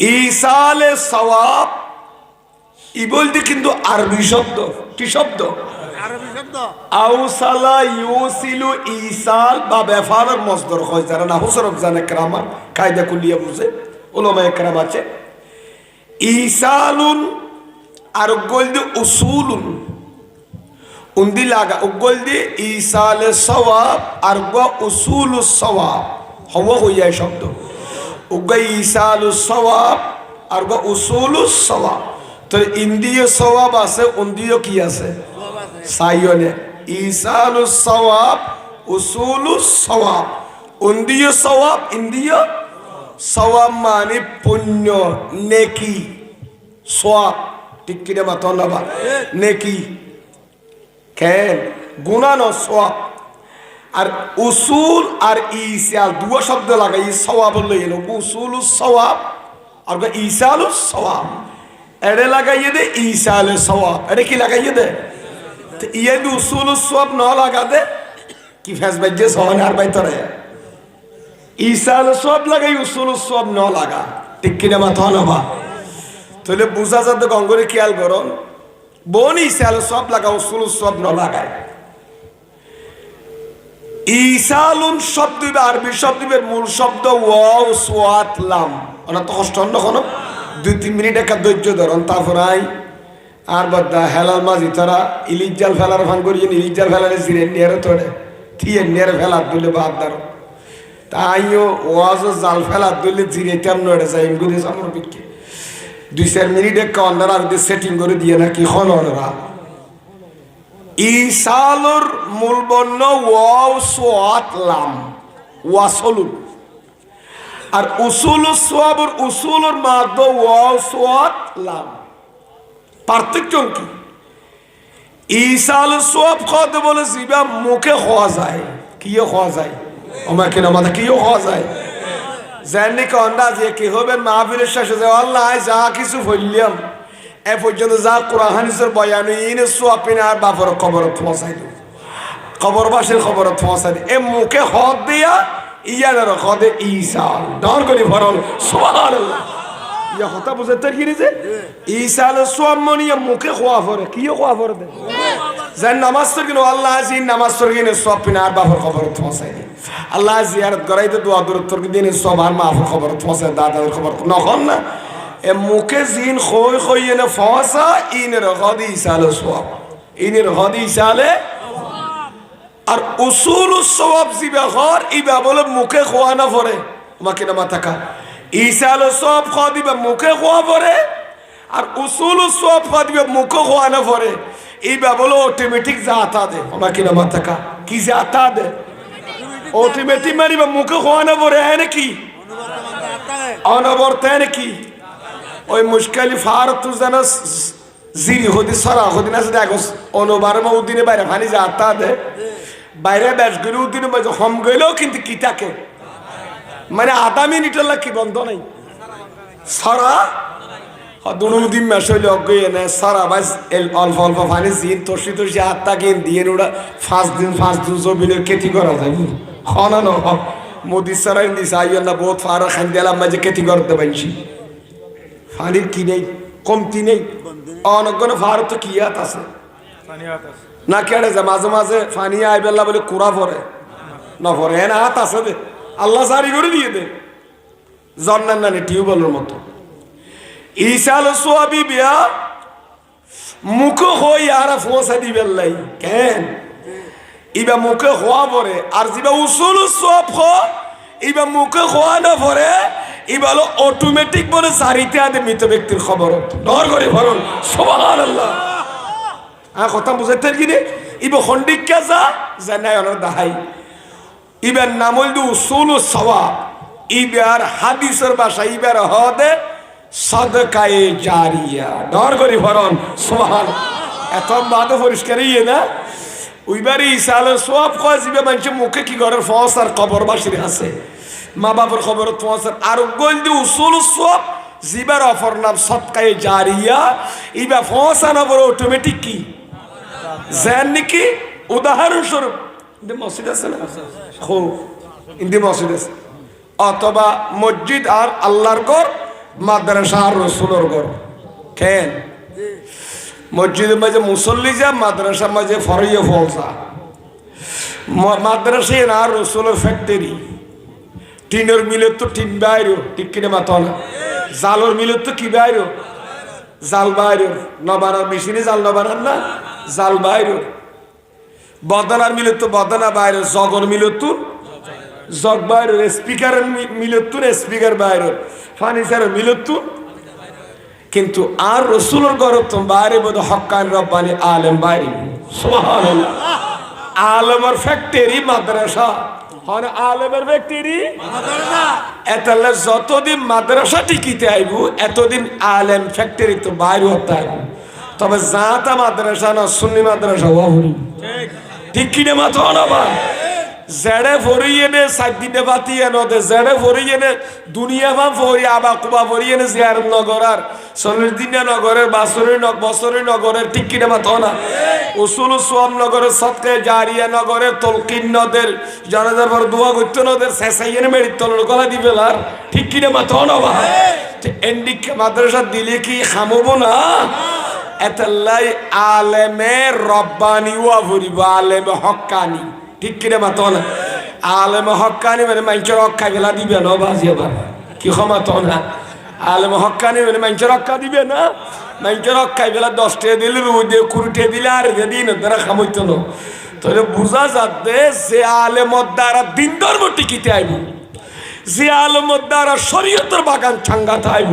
ইসালে সওয়াব ই বলতে কিন্তু আরবি শব্দ। কি শব্দ? আরবি শব্দ। আউসালা ইউসিলু ইসাল বা বেফালের মসদর হয়। যারা নাহু সরফ জানে, গ্রামার কায়দা কুলিয়া বুঝে, উলামায়ে কেরাম আছে। ইসালুন আর গলদি উসুলুন উন্দি লাগা উগলদি ইসালে সওয়াব আর গো উসুলুস সওয়াব হওয়া হইয়া শব্দ। উগা ইসালুস সওয়াব আর গো উসুলুস সওয়াব। তো ইন্দিয় সওয়াব আছে, উন্দিয় কি আছে? সাইয়নে ইসালুস সওয়াব উসুলুস সওয়াব। উন্দিয় সওয়াব, ইন্দিয় সওয়াব মানে পুণ্য, নেকি, সওয়াব। ঠিক কিনা মাতন না? নেকি কেন গুনানো সওয়াব। আর উসুল আর ইসাল দুয়া শব্দ লাগাই সওয়াব লই এলো। উসুলুস সওয়াব আর ইসালুস সওয়াব। এড়ে লাগাইয়ে দে ইসালে সওয়াব। এড়ে কি লাগাইয়ে দে? ইয়ে দু উসুলুস সওয়াব ন লাগা দে কি ফেস বাজে সওয়ান আর বাইতরে ইসালে সওয়াব লাগাই উসুলুস সওয়াব ন লাগা। ঠিক কিনা মাতন না? তাহলে বুঝা যাতে গঙ্গরে খেয়াল করুন। বনি ইসালে সওয়াব লাগা, উসুলুস সওয়াব ন লাগায়। ইসালুন শব্দ আরবি শব্দের মূল শব্দ ওয়াও সোয়াত লাম। ওনা তো কষ্ট হন না, 2-3 মিনিট একটা ধৈর্য ধরুন। তারপর আই আর বদ্দা হেলাল মাঝি তারা ইলিশ জাল ফেলার ফান করি, ইলিশ জাল ফেলারে জিরে নিয়ে তোড়ে থিয়ে নিয়ে ফেলার দিলে বাদ দাঁড়ো। তাইও ওয়াজ জাল ফেলার দিলে জিরে তেমন যাই গুলি আমার বিকে 2-4 মিনিট একটা অন্ধার আর সেটিং করে দিয়ে নাকি হনরা। ইসালুর মূল বর্ণ ওয়াও সোয়াত লাম ওয়াসলুন। আর উসুলুস সওয়াবুর উসুলুর মাদ ওয়াও সোয়াত লাম। পার্থক্য কি? ইসালুস সওয়াব কত বলে জিবা মুখে খাওয়া যায়। কিও খাওয়া যায়? আমাকে না মাথা কিও খাওয়া যায়? জানি কন্ডা যে কি হবে মাহফিলের শেষে যে আল্লাহ যা কিছু বললাম এ পর্যন্ত যা কোরআন হাদিসের বয়ান ইনে সোয়াপিনা আর বাপর কবরত পৌঁছাই দিও, কবরবাসীর কবরত পৌঁছাই দিও। এ মুখে হদ দিয়া ইয়ানের হদে ইসাল ডর করি ভরল সুবহানাল্লাহ। ইয়া কথা বুঝতে কি রে? ইসাল সোয়াব মনিয়া মুখে খোয়া পড়ে। কিও খোয়া পড়ে দে জান নামাজ পড় কিনো আল্লাহ আজি নামাজ পড় কিনে সোয়াপিনা আর বাপর কবরত পৌঁছাই দিও। আল্লাহ জিয়ারত করাইতে দোয়া দরুদ তোর দিনে সব আর মাফর কবরত পৌঁছাই দাদার খবর নখন না। এ মুখে জিন খই খই এনে ফসা ইনের হদি ইসালে সোয়াব, ইনের হদি ইসালে। আর উসুলুস সওয়াব জিবা ঘর ইবা বলে মুখে খোয়া না পড়ে। আমাকে না মাথাকা ইসালে সওয়াব খোয়া দিবা মুখে খোয়া পড়ে। আর উসুলুস সওয়াব খোয়া দিবা মুখে খোয়া না পড়ে। ইবা বলে অটোমেটিক জাতা দে। আমাকে না মাথাকা কি জাতা দে? অটোমেটিক মারিবা মুখে খোয়া না পড়ে। হ্যাঁ নাকি অনবরত? হ্যাঁ নাকি ওই মুশকালি ফারত যেন জিরি হদি সরা হদি না দেখো অনুবার উদ্দিনে বাইরে ফানি যাতা দে বাইরে ব্যাস গেলে উদ্দিনে হম গেলেও কিন্তু কি থাকে মানে আধা মিনিটের কি বন্ধ নাই সরা দুদিন মাস হইলে অজ্ঞ না সরা বাস অল্প অল্প ফানি জিন তসি তসি আত্মা কিন দিয়ে ওরা 5 দিন জমিনের খেতি করা যায়। হন মোদি সরাই দিছে আইয়া না বহুত ফারা খান দিলাম মাঝে খেতি করতে পারছি। ফানির কি নেই, কমতি নেই। অনগণ ভারত কি হাত আছে না কেড়ে যে মাঝে মাঝে ফানি আইবেলা বলে কুড়া পরে না পরে হ্যাঁ হাত আছে দে আল্লাহ সারি করে দিয়ে দে জন্নার নানি টিউবওয়েলের মতো। ইসাল সোয়াবি বিয়া মুখে হই আর ফোঁসা দিবেন লাই কেন ইবা মুখে হওয়া পরে। আর যিবা উসুল সব ইবা মুখে হওয়া না পরে ইবালো অটোমেটিক বলে সারিতে আদে মৃত ব্যক্তির খবর ডর করে ভরণ সুবহানাল্লাহ। কথা বুঝাইতে কি রে? ইবা খন্ডিক কাজা জানাই অনার দাহাই ইবার নাম হইল উসুলুস সওয়াব। ইবার হাদিসের ভাষা ইবার হদে সাদকায়ে জারিয়া ডর করে ভরণ সুবহানাল্লাহ। এত বাদ পরিষ্কার ইয়ে না ওইবারই ইসালের সওয়াব কয় জিবে মানুষের মুখে কি ঘরের ফস আর কবরবাসীর আছে মা বাবার খবর পৌঁছার। আর গলদি উসুলুস সওয়াব জিবার অফর নাম সদকায়ে জারিয়া ইবা পৌঁছানো পরে অটোমেটিক কি জান নাকি। উদাহরণস্বরূপ মসজিদ আছে না ইন্দি মসজিদ আছে অথবা মসজিদ আর আল্লাহর ঘর মাদ্রাসা আর রসুলের ঘর কেন মসজিদের মাঝে মুসল্লি যা মাদ্রাসার মাঝে ফরাইয়া ফলসা মাদ্রাসায় না রসুলের ফ্যাক্টরি টিনের মিলের তো টিন বাইরো ঠিক কিনে মাথা না জালর মিলের তো কি বাইরো জাল বাইরো নবানার মেশিনে জাল নবানার না জাল বাইরো বদনার মিলের তো বদনা বাইরো জগর মিলের তো জগ বাইরো স্পিকারের মিলের তো স্পিকার বাইরো ফার্নিচারের মিলের তো কিন্তু আর রসুলের গরব তো বাইরে বোধ হক্কান রব্বানি আলেম বাইরে সুবহানাল্লাহ আলেমের ফ্যাক্টরি মাদ্রাসা হন আলেমের ফ্যাক্টরি মাদ্রাসা এতলে যতদিন মাদ্রাসা টিকিতে আইবু এতদিন আলেম ফ্যাক্টরি তো বাইরে হতে আইবু তবে জাতা মাদ্রাসা না সুন্নি মাদ্রাসা ওয়াহুরি ঠিক কিনে মাথা না বা জেড়ে ফরিয়ে নে সাইদিনে বাতিয়ে নদে জেড়ে ফরিয়ে নে দুনিয়া মা ফরি আবা কুবা ফরিয়ে নে জিয়ারত নগরার 40 দিনে নগরের বছরের নগরের ঠিক কিনে মাথা না উসুল সোয়াম নগরের সদকে জারিয়া নগরের তলকিন নদের জানাজার পর দোয়া করতে নদের শেষাইয়ে মেড়ি তলর গলা দিবে আর ঠিক কিনে মাথা না বা এন্ডিক মাদ্রাসা দিলে কি খামবো না এতলাই আলেমে রব্বানি ওয়া ভরিব আলেমে হক্কানি ঠিক কিনে মাতো না আলেমে হক্কানি মানে মানুষের হক্কা গেলা দিবে না বাজি আবার কি ক্ষমাতো না আলেমে হক্কানি মানে মানুষের হক্কা দিবে না মানুষের হক্কা গেলা 10 টাকা দিলে রুই দিয়ে 20 টাকা দিলে আর দিন তারা খামইতো না তাহলে বুঝা যাচ্ছে যে আলেমর দ্বারা দিন ধর্ম টিকিতে আইব যে আলেমর দ্বারা শরীয়তের বাগান ছাঙ্গাতে আইব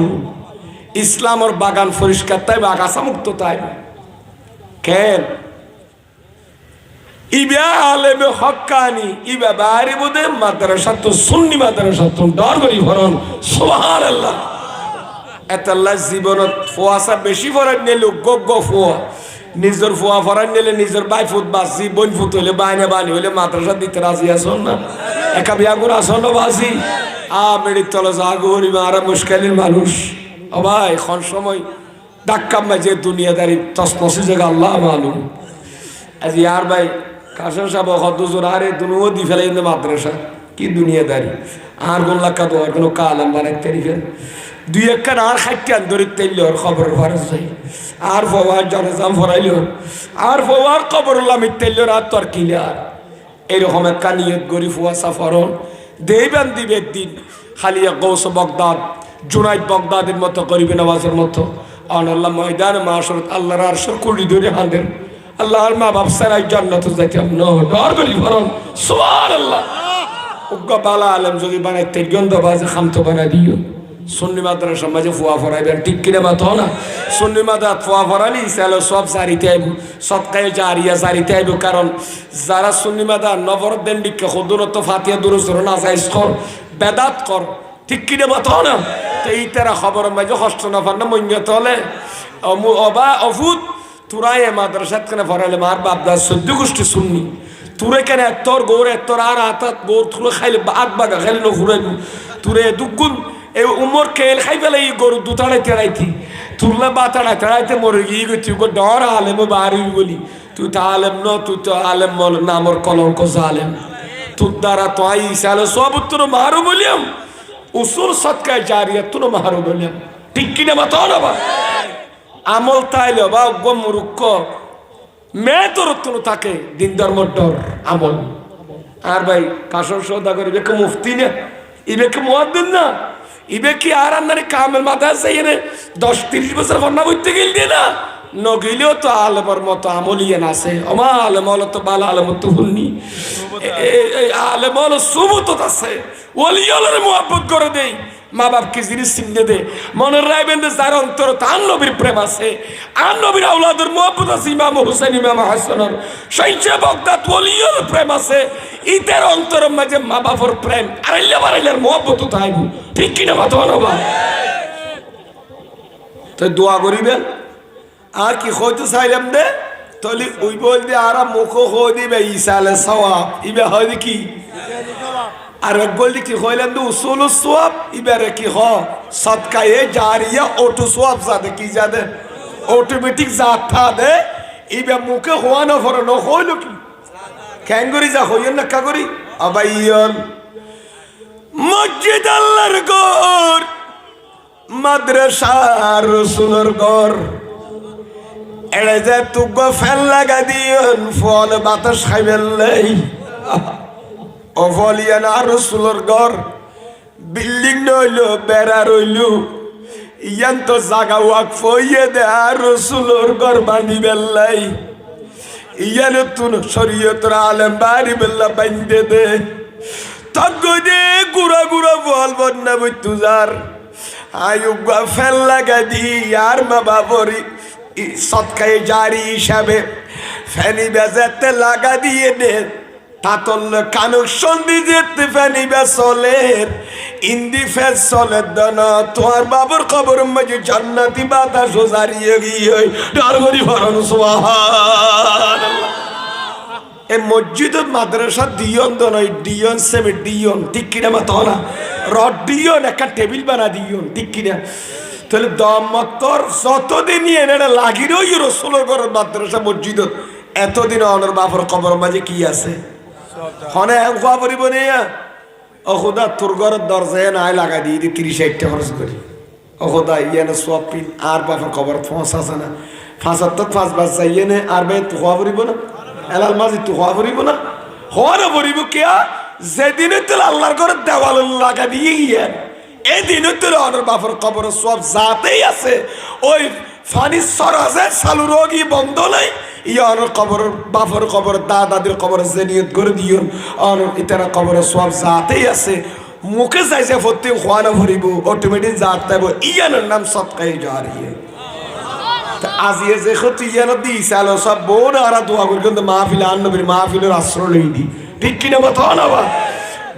ইসলামের বাগান পরিষ্কার তাই আগাছা মুক্ত তাই কেন ইবা আলেমে হক্কানি ইবা বাইরে বোধে মাদ্রাসা তো সুন্নি মাদ্রাসা তো ডর করি ভরণ সুবহানাল্লাহ এতাল্লাহ জীবনত ফোয়াশা বেশি ফরান নিলে গগ্গ ফোয়া নিজের ফোয়া ফরান নিলে নিজের বাইফুত বাসি বইনফুত হইলে বাইনে বানি হইলে মাদ্রাসা দিতে রাজি আসন না একা বিয়া করে আসন না বাসি মেডির তলে যা গরিব আর মুশকিলের মানুষ ও ভাই এখন সময় ধাক্কা মাঝে দুনিয়াদারি তসনসি জায়গা আল্লাহ মালুম আজ ইয়ার ভাই কাশের সাহেব হদ্দুজোর আরে দুনুও দি ফেলে মাদ্রাসা কি দুনিয়াদারি আর কোন লাক্কা তো আর কোনো কালাম বানাইতে রিখেন দুই একখান আর খাইটান দরিত তেইল আর খবর ফারাস যাই আর ফোয়ার জনজাম ফরাইল আর ফোয়ার কবরুল্লাহ মিটাইল আর তোর কিলার এইরকম একটা নিয়ত গরি ফুয়া সাফরন দেবেন দিবের দিন খালিয়া গৌস বগদাদ জুনাইদ বগদাদের মতো গরিবে নওয়াজের মতো আল্লাহ ময়দান মাশরত আল্লাহর আরশের কুলি ধরে হাঁদেন আল্লাহর মা বাপ সারাই জান্নাতে যাইতাম না ডর করি ভরণ সুবহানাল্লাহ উগ্গা বালা আলেম যদি বানাইতে গন্ধ বাজে খামতো বানাই দিও সুন্নি মাদ্রাসা মাঝে ফুয়া ফরাইবেন ঠিক কিনে মাথা না সুন্নি মাদ্রাসা ফুয়া ফরালি ইসালে সব জারিতে আইব সদকায়ে জারিয়া জারিতে আইব কারণ যারা সুন্নি মাদ্রাসা নবরদ্দিন দিকে খুদুরত ফাতিহা দুরুস না যাইস কর বেদাত কর ঠিক কিনে মাথা না তো এই তারা খবর মাঝে কষ্ট না পান না মঞ্জত হলে অবা অফুত তুরাই মাদ্রাসাত কেন ফরাইলে মার বাপদা 14 গোষ্ঠী সুন্নি তুরে কেন তোর গৌরে তোর আর হাতাত গৌর তুলে খাইলে আগ বাগা খাইলে নঘুরাইব তুরে দুগুণ এই উমর খেল খাই পেলে এই গরু দুতাড়াই তেড়াইতি তুললে বা তাড়াই তেড়াইতে মরে গিয়ে গেছি ডর আলেম বাড়ি বলি তুই তো আলেম ন তুই তো আলেম বল না আমার কলঙ্ক আলেম তোর দ্বারা তো আই সালে সব উত্তর মারু বলিয়াম উসুল সৎকায় জারিয়া তুন মারু বলিয়াম ঠিক কিনা মাথা না বা আমল তাইলে বা গমরুক্ষ মে তোর তুনো থাকে দিন ধর্মর ডর আমল আর ভাই কাসর সৌদা করে ইবেকে মুফতি না ইবেকে মুয়াদ্দিন না ইবে কি আর আন্নারে কামেল মাথা চাইয়ে 10-30 বছর ফন্না বইতে গেল দিয়ে না নগিলেও তো আলেমর মতো আমলিয়ে আছে আমা আলেম হলো তো বালা আলেম তো ভুলনি আলেম হলো সুবুত আছে ওলিয়লের মুহাব্বত করে দেই মা বাপকে জিনিস চিনে দে মনের রাইবেন যার অন্তর তার নবীর প্রেম আছে আর নবীর আওলাদের মুহাব্বত আছে ইমাম হুসাইন ইমাম হাসানের সৈঞ্চে বগদাদ ওলিয়লের প্রেম আছে ইতের অন্তরের মাঝে মা বাপর প্রেম আড়াইলার মুহাব্বত তাইব ঠিক কিনা মাথা নবা তো দোয়া করিবেন আর কি হইতে চাইলাম দে তাহলে ওই বল দিয়ে আর মুখ হয়ে দিবে ইসালে সওয়াব ইবে হয় কি আর এক বল দিয়ে কি হইলাম দে উসুল সওয়াব ইবারে কি হ সদকায়ে জারিয়া অটো সওয়াব জাদে কি জাদে অটোমেটিক জাত থা দে ইবে মুখে হওয়া না ফর ন হইল কি কেন করি যা হইল না কা করি আবাইয়ন মসজিদ আল্লাহর ঘর মাদ্রাসা রসুলের ঘর এড়ে যে তুগ ফ্যান লাগা দিয়ন ফল বাতাস খাইবেলাই ও ফলিয়ান আর রসুলের ঘর বিল্ডিং নইল বেড়া রইল ইয়ান তো জাগা ওয়াক ফইয়ে দে আর রসুলের ঘর বানি বেল্লাই ইয়ান তুন শরীয়তের আলেম বাড়ি বেল্লা বাইন্দে দে তগ দে গুড়া গুড়া বল বন্যা বৈতুজার আয়ুবা ফেল লাগা দি আর মা বাবরি সৎকায় জারি হিসাবে ফেনি বেজাতে লাগা দিয়ে দে তাতল কানেকশন দিয়ে যেতে ফেনি বেসলের ইন্দি ফেস চলে দন তোমার বাবুর খবর মাঝে জান্নাতি বাতাস জারিয়ে গিয়ে ডারগরি ভরণ সুবহানাল্লাহ এই মসজিদ মাদ্রাসা দিয়ন তো নয় ডিয়ন সেমে ডিয়ন ঠিক কিনা মত না রড ডিয়ন একটা টেবিল বানা দিয়ন ঠিক কিনা তাহলে দমকর যতদিন এটা লাগিরও রসুলের ঘর মাদ্রাসা মসজিদ এতদিন অনর বাপর কবর মাঝে কি আছে হনে খোয়া পড়িব নে ও খোদা তোর ঘরের দরজায় নাই লাগা দিয়ে 30-60 টাকা খরচ করি ও খোদা ইয়ানে সব পিন আর বাপর কবর ফাঁস আছে না 75 যাইয়ে নে আর বে তো খোয়া পড়িব না এলাল মাঝে তো হওয়া পড়িব না হওয়া না পড়িব কেয়া যেদিনে তোর আল্লাহর ঘরে দেওয়াল লাগা দিয়ে গিয়ে এই দিনে তোর অনর বাপর কবর সব যাতেই আছে ওই ফানি সরাজে চালু রোগী বন্ধ নাই ইয়ে অনর কবর বাপর কবর দাদাদের কবর যে নিয়ত করে দিও অনর ইতারা কবর সব যাতেই আছে মুখে যাইছে ফতে হওয়া না ভরিব অটোমেটিক জাত দেব ইয়ানোর নাম সৎকাই জারিয়ে আজিয়ে যে ক্ষতি যেন দিয়েছে আলো সব বোন আর দোয়া করি কিন্তু মাহফিল আন্নবীর মাহফিলের আশ্রয় লই দি ঠিক কিনা মতো না বা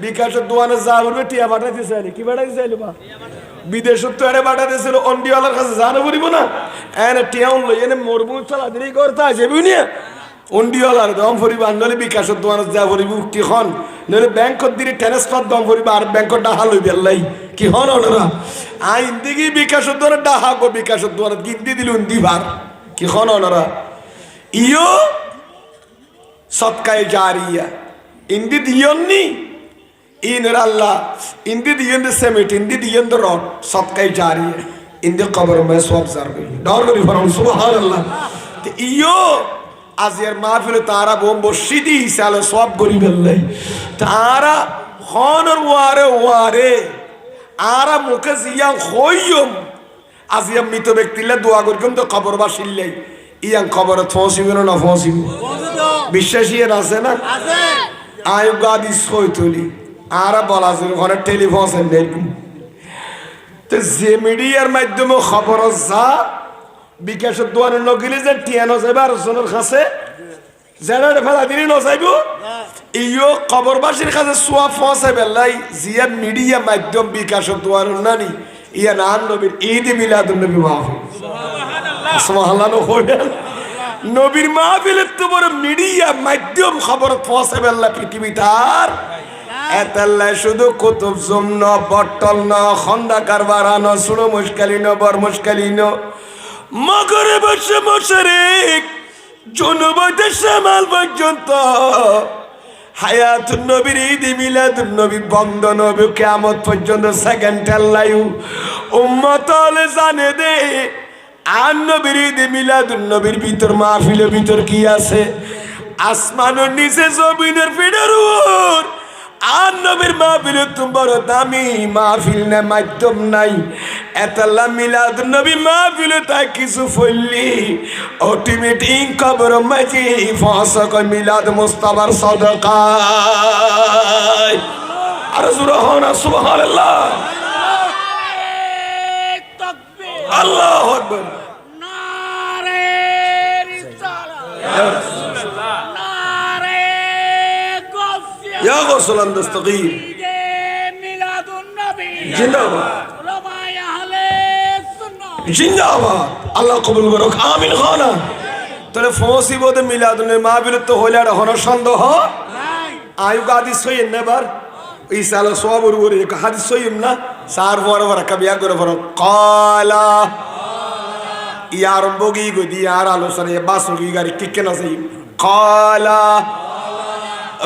বিকাশের দোয়ানে যা বলবে টিয়া পাঠাতে চাইলে কি পাঠাতে চাইলো বা বিদেশের তো এনে পাঠাতে ছিল অন্ডিওয়ালার কাছে জানো বলিব না এনে টিয়া উনলো এনে মরবু চলা দিলেই করতে আছে বুঝিয়ে অন্ডিওয়ালার দম ভরিব আনলে বিকাশের দোয়ানে যা ভরিব কি হন নইলে ব্যাংকত দিলে ট্রান্সফার দম ভরিব আর ব্যাংকত ডাহা লই বেল্লাই কি হন ওনারা আইন দিকে বিকাশের দোয়ানে ডাহা গো বিকাশের দোয়ানে গিন্দি দিল উন্দি ভার কি হন ওনারা ইয়ো সৎকায় জারিয়া ইন্দি দিয়ননি ইনের আল্লাহ ইন্দি দিয়েন দে সেমিট ইন্দি দিয়েন দে রড সৎকায় জারিয়া ইন্দি কবর মে সব জারবে ডর করি ফরম সুবহানাল্লাহ তে ইয়ো আজিয়ার মাহফিলে তারা বোম বসিদি সালে সব গরিব আল্লাহ তারা হনর ওয়ারে আরা মুখে জিয়া হইয়ম আজিয়া মৃত ব্যক্তিলে দোয়া করিম তো কবর বাসিল্লাই ইয়াং কবরে ফসিব না ফসিব বিশ্বাসী আছে না আয়ু গাদি সই তুলি আরা বলা যে ঘরে টেলিফোন দেখুন তো যে মিডিয়ার মাধ্যমে খবর যা বিকাশের দোয়ারে নগিলে যে টিয়ানো যাবে আর জনের কাছে জেনার ফেলা দিলে নজাইব ইয়ো খবরবাসীর কাছে সোয়া ফসে বেলাই জিয়া মিডিয়া মাধ্যম বিকাশের দোয়ারে নানি ইয়া নান নবীর ঈদ মিলাদুন নবী মাহফিল সুবহানাল্লাহ হইল নবীর মাহফিলের তো বড় মিডিয়া মাধ্যম খবর ফসে বেলা পৃথিবীটার এতাল্লা শুধু কুতুব জুমন বটল ন খন্দা কারবারান সুড়ো মুশকালিন বর মুশকালিন মগরে বসে মশারিক জনবতে শামাল পর্যন্ত হায়াতুন নবীর ঈদ মিলাদুন নবী বন্ধ নবী কিয়ামত পর্যন্ত সেকেন্ড লাইউ উম্মত হলে জানে দে আর নবীর ঈদ মিলাদুন নবীর ভিতর মাহফিলের ভিতর কি আছে আসমানের নিচে জমিনের ফিডার উপর আর নবীর মাহফিলে তোমার দামি মাহফিল না মাধ্যম নাই এতাল্লা মিলাদ নবী মাহফিলে তাই কিছু ফললি অটোমেটিক কবর মাঝি ফসক মিলাদ মুস্তাফার সদকা আর সুবহানাল্লাহ সুবহানাল্লাহ আল্লাহু আকবার নারে রিসালাত يا غسل دستقير ميلاد النبي জিন্দাবাদ রবাই আহলে সুন্নাহ জিন্দাবাদ আল্লাহ কবুল করুক আমিন খানা তাহলে ফসিবতে মিলাদুন মাহফিল তো হইলে আর হন সন্দেহ নাই আয়ু গাদি সইন নেবার ইসালা সওয়াবুর ওরে এক হাদিস সইম না সার বড় বড় কবিয়া করে বড় কালা ইয়ার বগি গদি আর আলোচনা বাসুগি গারি কিকে না সই কালা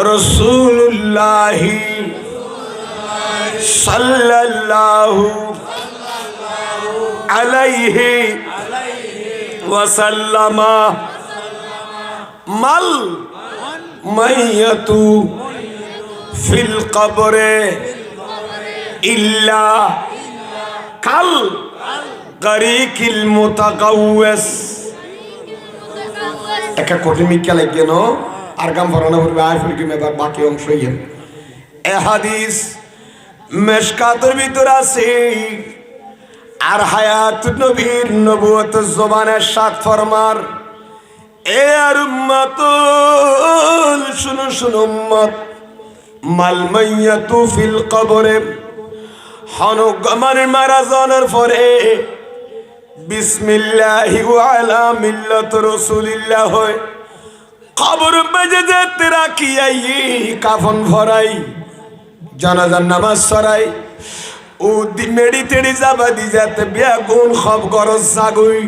রসুল্লাহি সাল্লাল্লাহু আলাইহি ওয়াসাল্লামা মাল মাইয়াতু ফিল কবরে ইল্লা কাল গরিকিল মুতাকাওয়াস। একটা কঠিন মিক্কা লাগে না আর গাম ভরানো করবে আয় ফুলকি মেবার বাকি অংশ ইয়েন এ হাদিস মেশকাতের ভিতর আছে। আর হায়াত নবীর নবুয়ত জবানের সাত ফরমার এ আর উম্মত শুনো শুনো উম্মত মাল মাইয়াতু ফিল কবরে হনগমান মারা যাওয়ার পরে বিসমিল্লাহি ওয়া আলা মিল্লাত রাসূলিল্লাহ হয় কবর বেজে যেতে রাখিয়াই কাফন ভরাই জানাজার নামাজ সরাই ও মেডি তেড়ি যাবা দি যাতে বিয়া গুণ খব গরজ জাগুই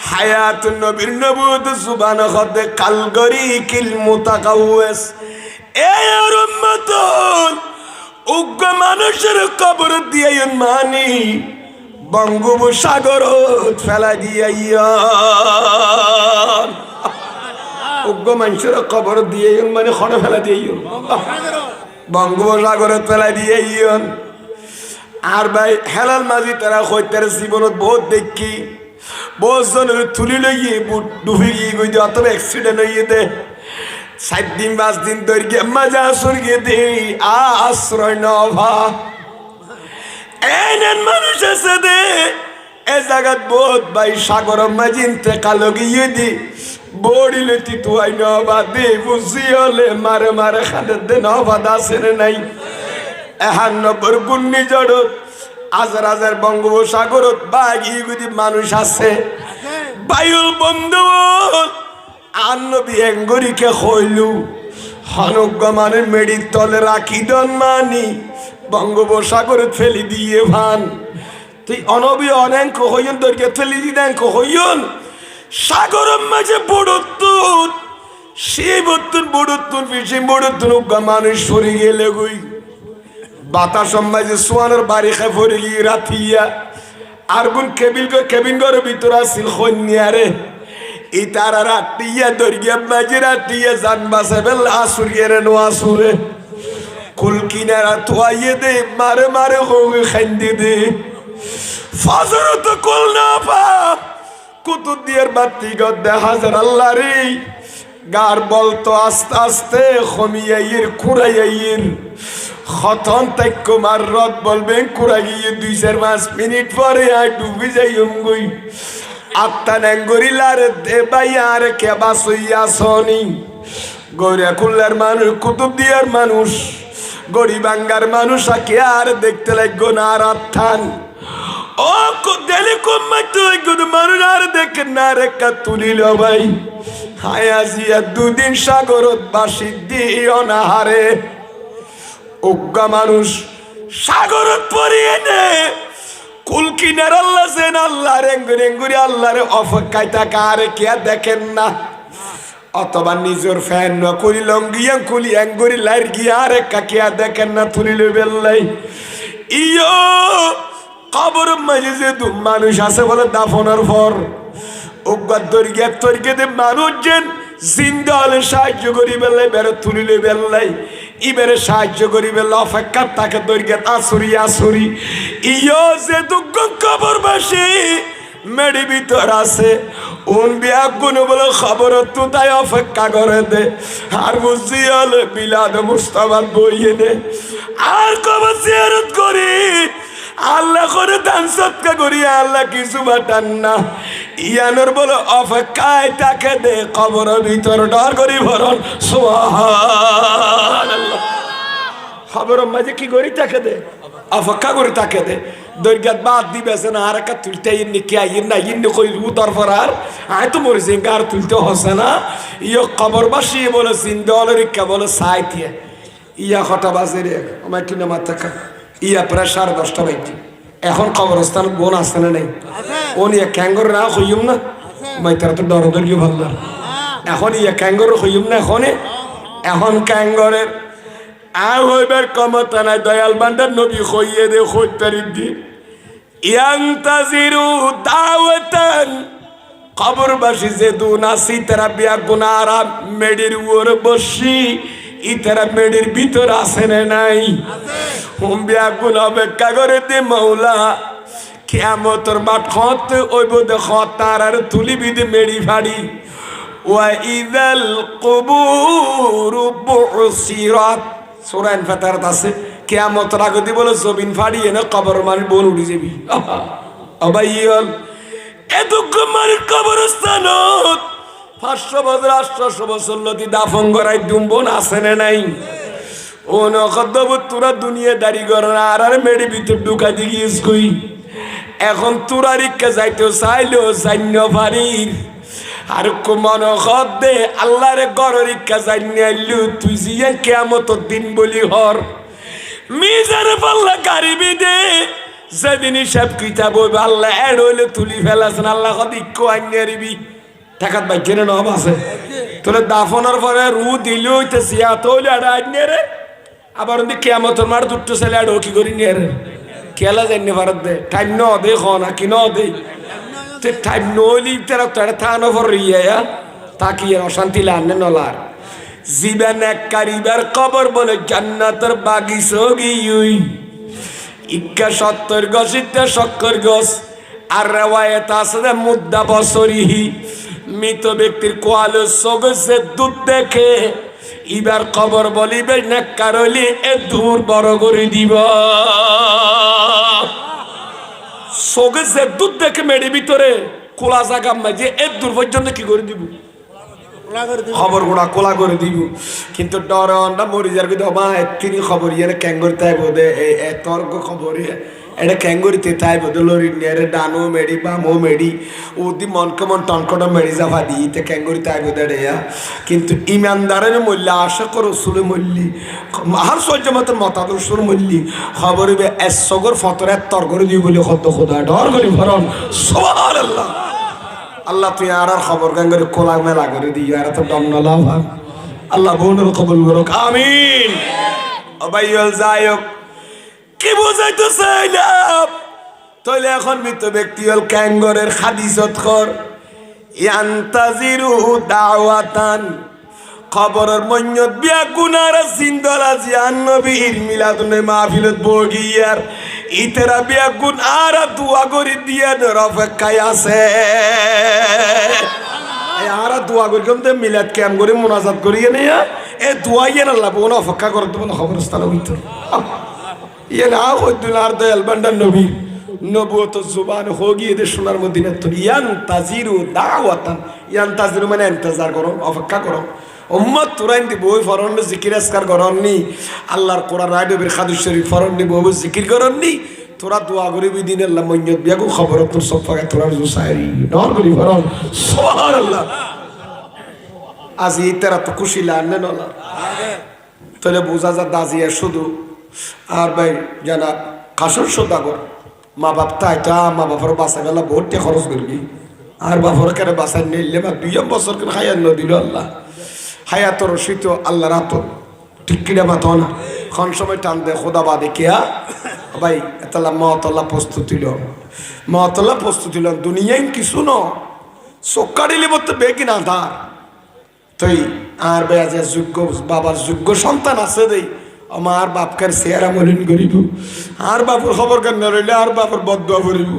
হায়াত নবীর নবুয়ত সুবহান খদে কালগরি কিল মুতাকাওয়াস। এ আর উম্মত উগ্র মানুষের কবর দিয়ে মানি বঙ্গোপসাগর ফেলা দিয়া উগ্র মানুষের কবর দিয়ে মানে খড়ে ফেলা দিয়ে বঙ্গোপসাগর ফেলা দিয়ে। আর ভাই হেলাল মাঝি তারা হইতার জীবনত বহুত দেখি বহুত জনের তুলি লইয়ে ডুবি গিয়ে গই দিয়ে অত অ্যাক্সিডেন্ট হইয়ে দে 7 দিন 5 দিন ধরে মজা সরিয়ে দে আশ্রয় নভা এনেন মানুষ আছে দে এ জায়গাত বহুত ভাই সাগর মাঝি ইন্তেকাল গিয়ে দি বড়িলে তিতুয়াই নভা দে বুঝি হলে মারে মারে খাদের দে নভা দাসের নাই। 91 ঘূর্ণিঝড়ত হাজার হাজার বঙ্গোপসাগরত বাগি মানুষ আছে বায়ুল বন্ধু আর নবী এঙ্গরিকে হইলু হনগমানের মেডির তলে রাখি দন মানি বঙ্গোপসাগরে ফেলি দিয়ে ভান তুই অনবী অনেক হইন দরকে ফেলি দিদেন হইন সাগরের মাঝে বড়ত্তুন সেই বড়ত্তুন বেশি বড়ত্তুন উগ্গা মানুষ সরে গেলে গই বাতাস মাঝে সোয়ানোর বাড়ি খাই ভরে গিয়ে রাতিয়া আর গুন কেবিন ঘরের ভিতর আসিল কন্যারে এই তারা রাতিয়া দরিয়া মাঝে রাতিয়া জান বাসা বেল আসুরিয়ে নো আসুরে কুল কিনারা তোয়াইয়ে দে মারে মারে হোগে খাইন্দে দে ফাজর তো কল না পা কুতুব দিয়ার বাতি গদ্দে হাজার আল্লাহ রে গার বলতো আস্তে আস্তে খমিয়াইয়ের কুড়াইয়ের খতন তাইক মার রদ বলবেন কুড়াইয়ে 2-4-5 মিনিট পরে আর ডুবি যাই গই আত্মা নেঙ্গরিলার দে ভাই আর কে বাসইয়া সনি গৌরিয়া খুললার মানুষ কুতুব দিয়ার মানুষ গরিবাঙ্গার মানুষ আকে আর দেখতে লাগো না আর আত্থান ও দেলে কম্মাই তো মানুষ আর দেখে না রেখা তুলিল ভাই হায়াজিয়া 2 দিন সাগরত বাসি দিও না হারে উগ্গা মানুষ সাগরত পরিয়ে নে কুল কিনার আল্লাহ সেন আল্লাহ রেঙ্গুরি আল্লাহরে অপেক্ষায় থাকা আর কে দেখেন না অথবা নিজের ফ্যান ন করি লঙ্গিয়া কুলি এঙ্গুরি লাইর গিয়া আর কাকিয়া দেখেন না তুলিল বেল্লাই ইয়ো কবর মাঝে যে মানুষ আছে বলে দাফনের পর উগ্গা দরিয়া তরিকে মানুষ যেন জিন্দা হলে সাহায্য করি বেল্লাই বেড়ে তুলিলে বেল্লাই ইবেরে সাহায্য করি বেল্লা অপেক্ষা তাকে দরিয়া আসুরি ইয়ো যে দুঃখ কবরবাসী মেডি ভিতর আছে উন বিয়া গুণ বলে খবর তো তাই অপেক্ষা করে দে আর বুঝি হলে বিলাদ মুস্তাবাদ বইয়ে দে আর কবর জিয়ারত করি আল্লাহ করে দান সৎকা করি আল্লাহ কিছু বাটান না ইয়ানোর বলে অপেক্ষায় তাকে দে কবর ভিতর ডর করি ভরণ সুবহানাল্লাহ খবর মাঝে কি করি তাকে দে অপেক্ষা করে তাকে দে দরগাত বাদ দিবেছে না আর একটা তুলতে ইন্নি কে ইন্না ইন্নি কই উতার পর আর আয় তো মরে সিং আর তুলতে হসে না ইয় কবরবাসী বলে সিন্দলের কে বলে সাইতে ইয়া কটা বাজে রে আমার কি না মাথা খা ইয়া প্রায় 10:30 বাজে এখন কবরস্থান বোন আসে না নাই ওন ইয়া ক্যাঙ্গর না হইম না মাই তার তো ডর গিয়ে ভাবলাম এখন ইয়া ক্যাঙ্গর হইম না এখন ক্যাঙ্গরের আর হইবার ক্ষমতা নাই দয়াল বান্দার নবী হইয়ে দে হইতারি দি ইয়ান্তাজিরু দাওয়াতান কবরবাসী যে দুনাসি তারা বিয়া গুনারা মেডির উপর বসি ইতারা মেডির ভিতর আছে না নাই হুম বিয়া গুণ অপেক্ষা করে দে মৌলা কিয়ামতের মাঠ খত ওইব দেখ তার আর তুলি বিদে মেডি ফাড়ি ওয়া ইযাল কুবুর বুসিরাত সূরা আনফাতার আছে কিয়ামতের আগে দি বলে জমিন ফাড়িয়ে না কবর মানে বল উঠে যাবি আবাইল এদুক মারির কবরস্থানত 500 বছর 800 বছর লতি দাফন করাই দুম্বন আছে না নাই ও নকদব তোরা দুনিয়া দাড়ি গরনা আর মেডি ভিতর ঢুকা দিগিস কই এখন তোরা রিক্কা যাইতে চাইলো জান্য পারির আর মন দে আল্লাহরে গড় রিক্কা জান্য আইলু তুই জিয়া কিয়ামতের দিন বলি হর মিজার পাল্লা গারিবি দে যেদিন সব কিতাব হইবে আল্লাহ এড হইলে তুলি ফেলাছেন আল্লাহ কদিক্য আইনারিবি টাকাত বাইকের নব আছে তোলে দাফনের পরে রু দিলে হইতে সিয়াত হইলে এটা আইনারে আবার কিয়ামতের মার দুটো ছেলে এড কি করি নিয়ে খেলা জানি ভারত দে টাইম ন দে না কি ন দে টাইম নলি তারা তো এটা থানো ভর ইয়া তাকি অশান্তি লানে নলার জীবন এক কারিবার কবর বলে জান্নাতের বাগিচো গিউই ইক্কা 70 গজ ইত্যা 70 গজ আর রেওয়ায়েত আছে মুদ্দা বছরিহি মৃত ব্যক্তির কোয়ালো সগজে দুধ দেখে এবার কবর বলিবে নেককারলি এ দূর বড় করে দিব সগজে দুধ দেখে মেডি ভিতরে কোলা জায়গা মাঝে এ দূর পর্যন্ত কি করে দিব খবর গুড়া কোলা করে দিব কিন্তু ডর না মরি যার কিন্তু মা তিনি খবর ইয়ে ক্যাঙ্গর তাই বোধে তর্ক খবর এটা ক্যাঙ্গরিতে তাই বোধ লরি নিয়ে ডানো মেডি বামো মেডি ওদি মনকে মন টনকটা মেডি যাফা দিই তে ক্যাঙ্গরি তাই বোধ রেয়া কিন্তু ইমানদারের মূল্য আশা করো সুরে মূল্যি হার সহ্য মতো মতাদর্শর মূল্যি খবর এসগর ফতরে তর্ক করে দিই বলে কত খোদা ডর করি ভরণ সুবহানাল্লাহ আল্লাহ তুই আর খবর গাঙ্গরে কোলা মেলা করে দিই আর তো দম নলা আল্লাহ বোনের কবুল করুক আমিন অবাইল যায়ক কি বুঝাইতে চাইলাম তাহলে এখন মৃত ব্যক্তি হল ক্যাঙ্গরের হাদিসত কর ইয়ান্তাজিরু দাওয়াতান খবরের মন্যত বিয়া গুনার জিন্দলা জিয়ান নবীর মিলাদুনে মাহফিলত বগিয়ার ইতেরা বিয়া গুন আর দোয়া করে দিয়ে অপেক্ষায় আছে আর দোয়া করি কমতে মিলাদ ক্যাম করে মোনাজাত করিয়ে নিয়ে এ দোয়াইয়ে না লাভ কোনো অপেক্ষা করে দেবো না খবরস্থানের ভিতর ইয়ে না হইতুল আর দয়াল বান্ডার নবী নবুয়ত জুবান হোগি এদের সোনার মদিনা তো ইয়ান্তাজিরু দাওয়াতান ইয়ান্তাজিরু মানে ইন্তজার করো অপেক্ষা করো উম্মত তুরাইন দি বই ফরন জিকির আসকার করননি আল্লাহর কোরআন রাইডবের খাদুস শরীফ ফরন দি বই জিকির করননি তোরা দোয়া করিবি দিন আল্লাহ মঞ্জত বিয়াকু খবর তোর সব ফাঁকা তোরা জুসাইরি নর করি ফরন সুবহানাল্লাহ আজ ইতারা তো খুশি লাগনে নলা তাহলে বোঝা যা দাজিয়া শুধু আর ভাই জানা কাসর সদাগর মা বাপ তাই তা মা বাপর বাসা গেলা ভোটে খরচ করবি আর বাপর কেন বাসায় নিলে বা 2 বছর কেন খাইয়ার নদিল আল্লাহ হায়াতর শীত আল্লাহ রাত ঠিক কিনা মাতো না খন সময় টান দে খোদা বাদে কেয়া ভাই এতলা মতলা প্রস্তুতি ল দুনিয়ায় কিছু ন চোক্কাডিলে বলতে বেগি না তার তুই আর ভাই আজ যোগ্য বাবার যোগ্য সন্তান আছে দেই আমার বাপকার চেহারা মলিন করিব আর বাপুর খবর কেন রইলে আর বাপুর বদুয়া করিব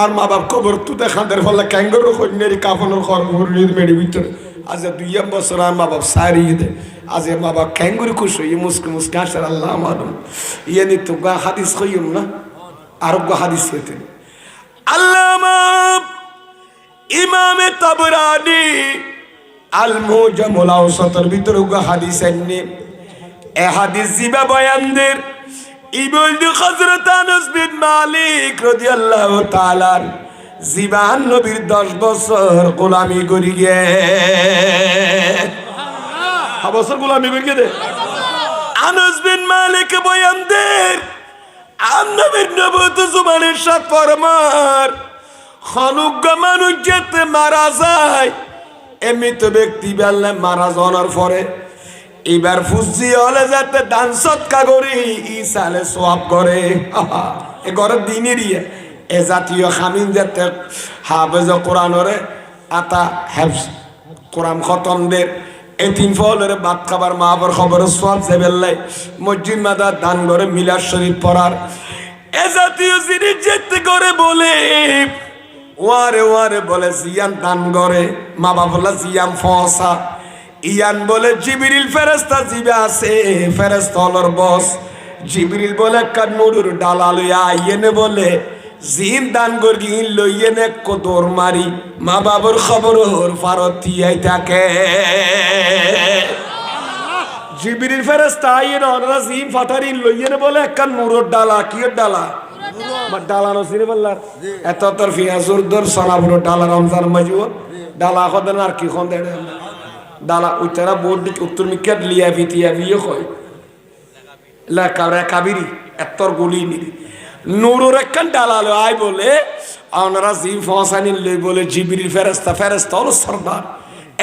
আর মা বাপ খবর তো দেখাদের ফলে ক্যাঙ্গর কন্যারি কাফনের কর্ম মেডি ভিতরে আজ 2 বছর আর মা বাপ সারিয়ে দে আজ মা বাপ ক্যাঙ্গুরি খুশ হয়ে মুসকে আসার আল্লাহ মালুম ইয়ে নি তো হাদিস কইম না আরোগ্য হাদিস হইতেন আল্লামা ইমামে তাবরানি আল মুজামুল আওসাতের ভিতরে হাদিস আননি এ হাদিস জিবা বয়ানদের ইবনে হযরত আনাস বিন মালিক রাদিয়াল্লাহু তাআলা জীবান নবীর 10 বছর গোলামি করি গে 10 বছর গোলামি করি গে আনাস বিন মালিক বয়ানদের নবীর নবুয়ত জুবানের সাথ ফরমার খনুগ্য মানুষ যেতে মারা যায় এমনিত ব্যক্তি বেললে মারা যাওয়ার পরে এবার ফুজি হলে যাতে দান সৎকা করি ইসালে সোয়াব করে এ ঘরের দিনেরই এ জাতীয় খামিন যাতে হাফেজ কোরআনরে আতা হেফজ কোরআন খতমদের এতিম ফলের ভাত খাবার মাহবর খবর সব জেবেল্লাই মসজিদ মাদার দান করে মিলাদ শরীফ পড়ার এ জাতীয় জিনিস যেতে করে বলে ওয়ারে ওয়ারে বলে জিয়ান দান করে মা বাবা জিয়াম ফসা ইয়ান বলে জিবরিল ফেরেশতা জিবে আছে ফেরেশতা হলর বস জিবরিল বলে কানুরুর ডালা লইয়া আইয়েনে বলে জিন দান করি লইয়েনে কদর মারি মা বাবার খবর ওর ফারতি আই থাকে জিবরিল ফেরেশতা আইয়েনে ওরা জিন ফাটারি লইয়েনে বলে কানুরুর ডালা কি ডালা ডালা নসিরে বললার এত তোর ফিয়াজুর দর সালাবুর ডালা রমজান মজুর ডালা খদন আর কি খন দেড় ডালা উত্তরা বোর্ড দিকে উত্তর মিকেট লিয়া ভিতিয়া বিয়ে হয় লা কাবরা কাবিরি এতর গুলি নি নূরের একখান ডালা লো আই বলে ওনারা জিম ফসানি লই বলে জিবরিল ফেরেশতা হলো সরদার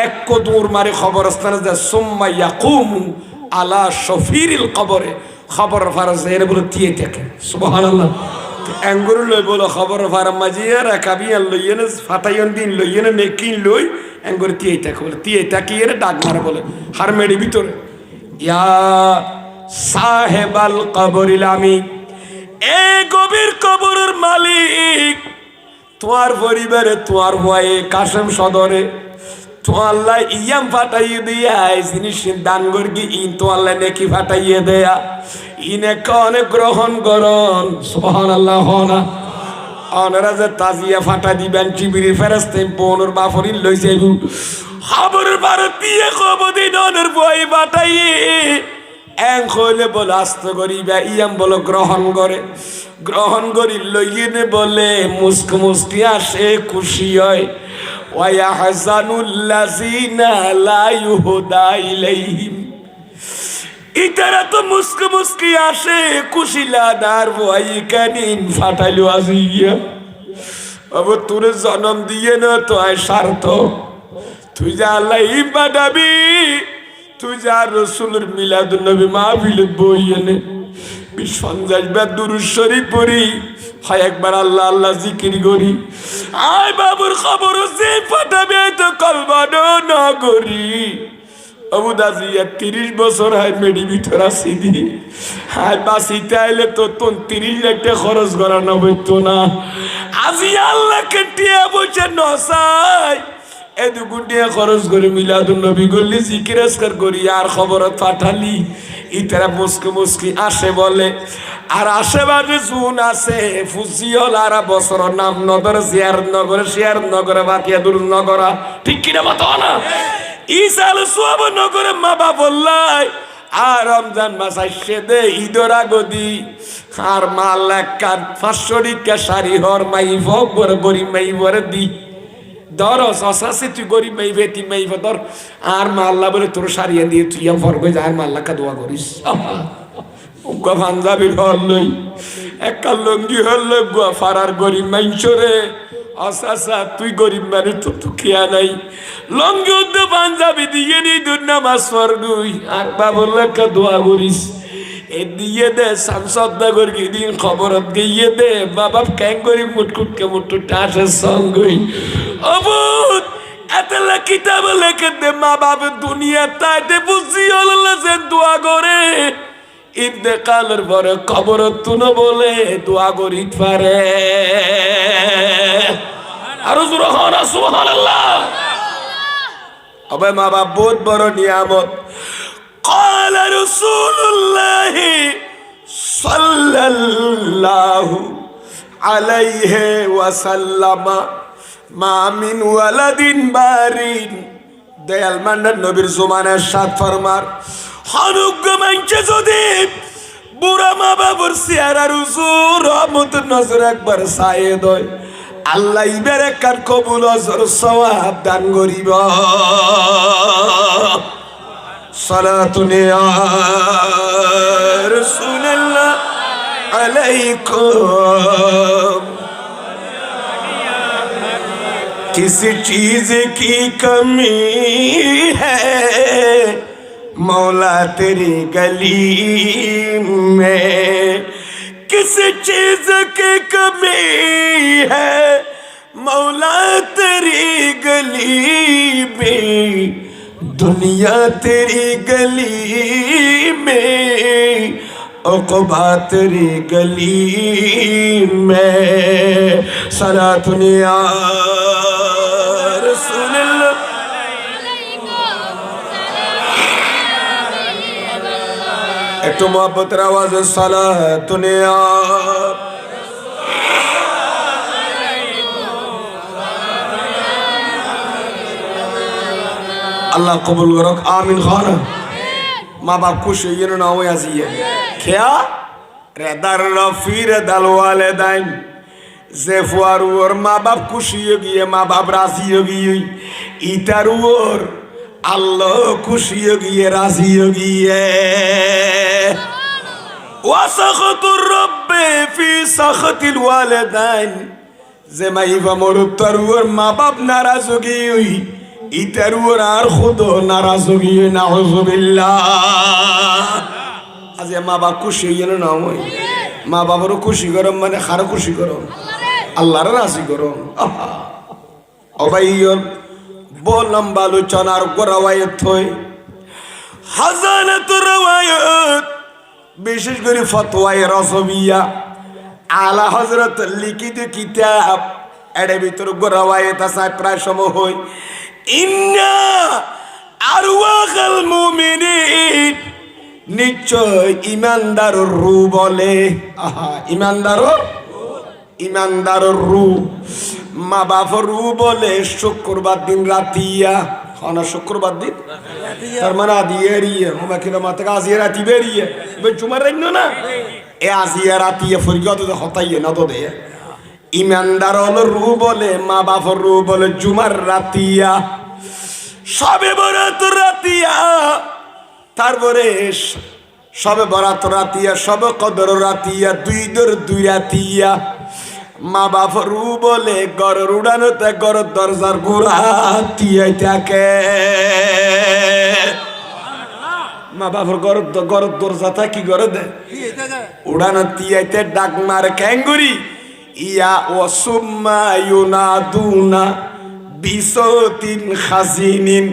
এক কদুর মারি খবরস্থানে যা সুম্মা ইয়াকুমু আলা শফিরিল কবরে খবর ফারজ এর বলে তিয়ে থাকে সুবহানাল্লাহ এঙ্গুর লই বলে খবর ফারাম মাজিয়া রাকাবিয়া লইয়েনে ফাতাইন দিন লইয়েনে নেকিন লই এঙ্গুর তিয়ে থাকে বলে তিয়ে তাকিয়ে ডাক মারে বলে হার মেডি ভিতরে ইয়া সাহেবাল কবরিল আমি এ গভীর কবরের মালিক তোমার পরিবারে তোমার ভয়ে কাশেম সদরে তো আল্লাহ ইয়াম ফাটাইয়ে দিয়া জিনিস দান করবি ইন তো আল্লাহ নেকি ফাটাইয়ে দেয়া ইনে কনে গ্রহণ করন সুবহানাল্লাহ না ওনারা যে তাজিয়া ফাটা দিবেন জিবরিল ফেরেশতা বোনের বাফরিন লই যাইবু খবরের ভারতীয় কবদিন ওনের ভয় ফাটাইয়ে এং হইলে বলে আস্ত করিবা ইয়াম বলো গ্রহণ করি লইয়েনে বলে মুস্কি আসে খুশি হয় ওয়াহজানুল্লাযিনা লা ইউহদা ইলাইহিম ইতারা তো মুস্কি আসে খুশি লাদার ভয় কানিন ফাটাইলো আজিয়া আবার তোর জন্ম দিয়ে না তো আয় স্বার্থ তুই যা আল্লাহ ইবাদাবি তুই যা রসুলের মিলাদুন নবী মাহফিলত বই এনে সন্ধ্যায় বা দুরূদ শরীফ পড়ি হয় একবার আল্লাহ আল্লাহ জিকির করি আয় বাবুর খবর যে ফাটাবে তো কলবানো না করি আবু দাজিয়া 30 বছর হয় মেডি ভিতর আসি দি হায় বাসিতে আইলে তো 30 লাখ টাকা খরচ করানো হইতো না আজি আল্লাহকে টিয়া বসে নসাই এদুকুটিয়া খরচ করে মিলাদুন নবী গল্লি জিকির আজকার করি আর খবরত পাঠালি ইতারা মুস্কি আসে বলে আর আশেপাশে জুন আছে ফুজিয়ল আর বছর নাম নগর শেয়ার নগরে বাকিয়া দূর নগরা ঠিক কিনা মতো না ইসাল সোয়াব নগরে মা বাবল্লাই আর রমজান মাস আসছে দে ঈদর আগদি আর মাল এক 500 টাকা শাড়ি হর মাই ভর গরিব মাই ভরে দি দরস অসাসে তুই গরিব মাই বেতি মাই ধর আর মাল্লা বলে তোর সারিয়ে দিয়ে তুই ফরবে যা আর মাল্লাকে দোয়া করিস উকা পাঞ্জাবির হল লই একটা লঙ্গি হল লই ফারার গরিব মাইনছরে অসাসা তুই গরিব মানে তো তুকিয়া নাই লঙ্গি উদ্দে পাঞ্জাবি দিয়ে নি দুর নামাজ ফরগুই আর বাবুল্লাহকে দোয়া করিস এ দিয়ে দে সাংসদ নগর দিন খবরত গিয়ে দে বাবা ক্যাং করি মুটকুটকে মুটুটা আসে সঙ্গই অবুত এতলা কিতাব লেখে দে মা বাবা দুনিয়া তাইতে বুঝি আল্লাহ যে দোয়া করে ইন্তেকালের পরে কবরত তুনো বলে দোয়া করি পারে আরো জোরে হন সুবহানাল্লাহ আবে মা বাবা বহুত বড় নিয়ামত قال رسول الله صلى الله عليه وسلم ما من ولد بارين দয়াল মান্নার নবীর জমানার সাত ফরমার হনুগ্য মানছে যদি বুড়া মা বাবার চেহারার হুজুর রহমতের নজর একবার ছায়ে দেয় আল্লাহ ইবের কার কবুল অজর সওয়াব দান করিব সালাতুন ইয়া রাসূলুল্লাহ আলাইকুম किसी चीज की कमी है मौला तेरी गली में किस चीज की कमी है मौला तेरी गली में दुनिया तेरी गली में उक़बा तेरी गली में सलातुन या रसूलल्लाह একটু মোহাব্বতের আওয়াজে সালাতুন ইয়া আল্লাহ কবুল করুক আমিন খান মা বাপ খুশি হইয়েন না ওই আজিয়ে খেয়া রেদার রফির দাল ওয়ালিদাইন যে ফুয়ার ওর মা বাপ খুশি হয়ে গিয়ে মা বাপ রাজি হয়ে গিয়ে ইতার ওর আল্লাহ খুশি হয়ে গিয়ে রাজি হয়ে গিয়ে ওয়াসাখাতুর রব্বি ফি সাখাতিল ওয়ালিদাইন যে মাইবা মরুতার ওর মা বাপ নারাজ হয়ে গিয়ে ইতার ওর আর খুদ নারাজ হয়ে গিয়ে নাউযুবিল্লাহ আজ মা বাপ খুশি হইয়েন না ওই মা বাবারও খুশি করম মানে খারো খুশি করম আল্লাহর রাজি করম অবাইয়ন বললাম আলোচনার গোড়াওয়ায়ত হই হাজানাতুর রাওয়ায়াত বিশেষ করে ফতোয়ায়ে রাসবিয়া আলা হযরত লিখিত কিতাব এর ভিতর গোড়াওয়ায়ত আছে প্রায় সময় হই ইন্না আরওয়াহাল মুমিনিন নিশ্চয় ইমানদারের রু বলে ইমানদারের রু মা বাপর রু বলে শুক্রবার দিন রাতিয়া খানা শুক্রবার দিন তার মানে আদিয়ে রিয়ে ওমা কিলো মাতে আজিয়ে রাতি বেরিয়ে বে জুমার রাইনো না এ আজিয়ে রাতিয়ে ফরিগত তো হতাইয়ে না তো দে ইমানদার হলো রু বলে মা বাপর রু বলে জুমার রাতিয়া সবে বরাত রাতিয়া তারপরে সবে বরাত রাতিয়া সবে কদর রাতিয়া দুই রাতিয়া মা বাপ রু বলে গড়ের উড়ানোতে গড়ের দরজার গোড়া তিয়াই থাকে মা বাপর গড়ের দরজাটা কি করে দে উড়ানো তিয়াইতে ডাক মারে ক্যাঙ্গুরি ইয়া ওয়াসুম্মা ইউনাদুনা বিসতিন খাজিনিন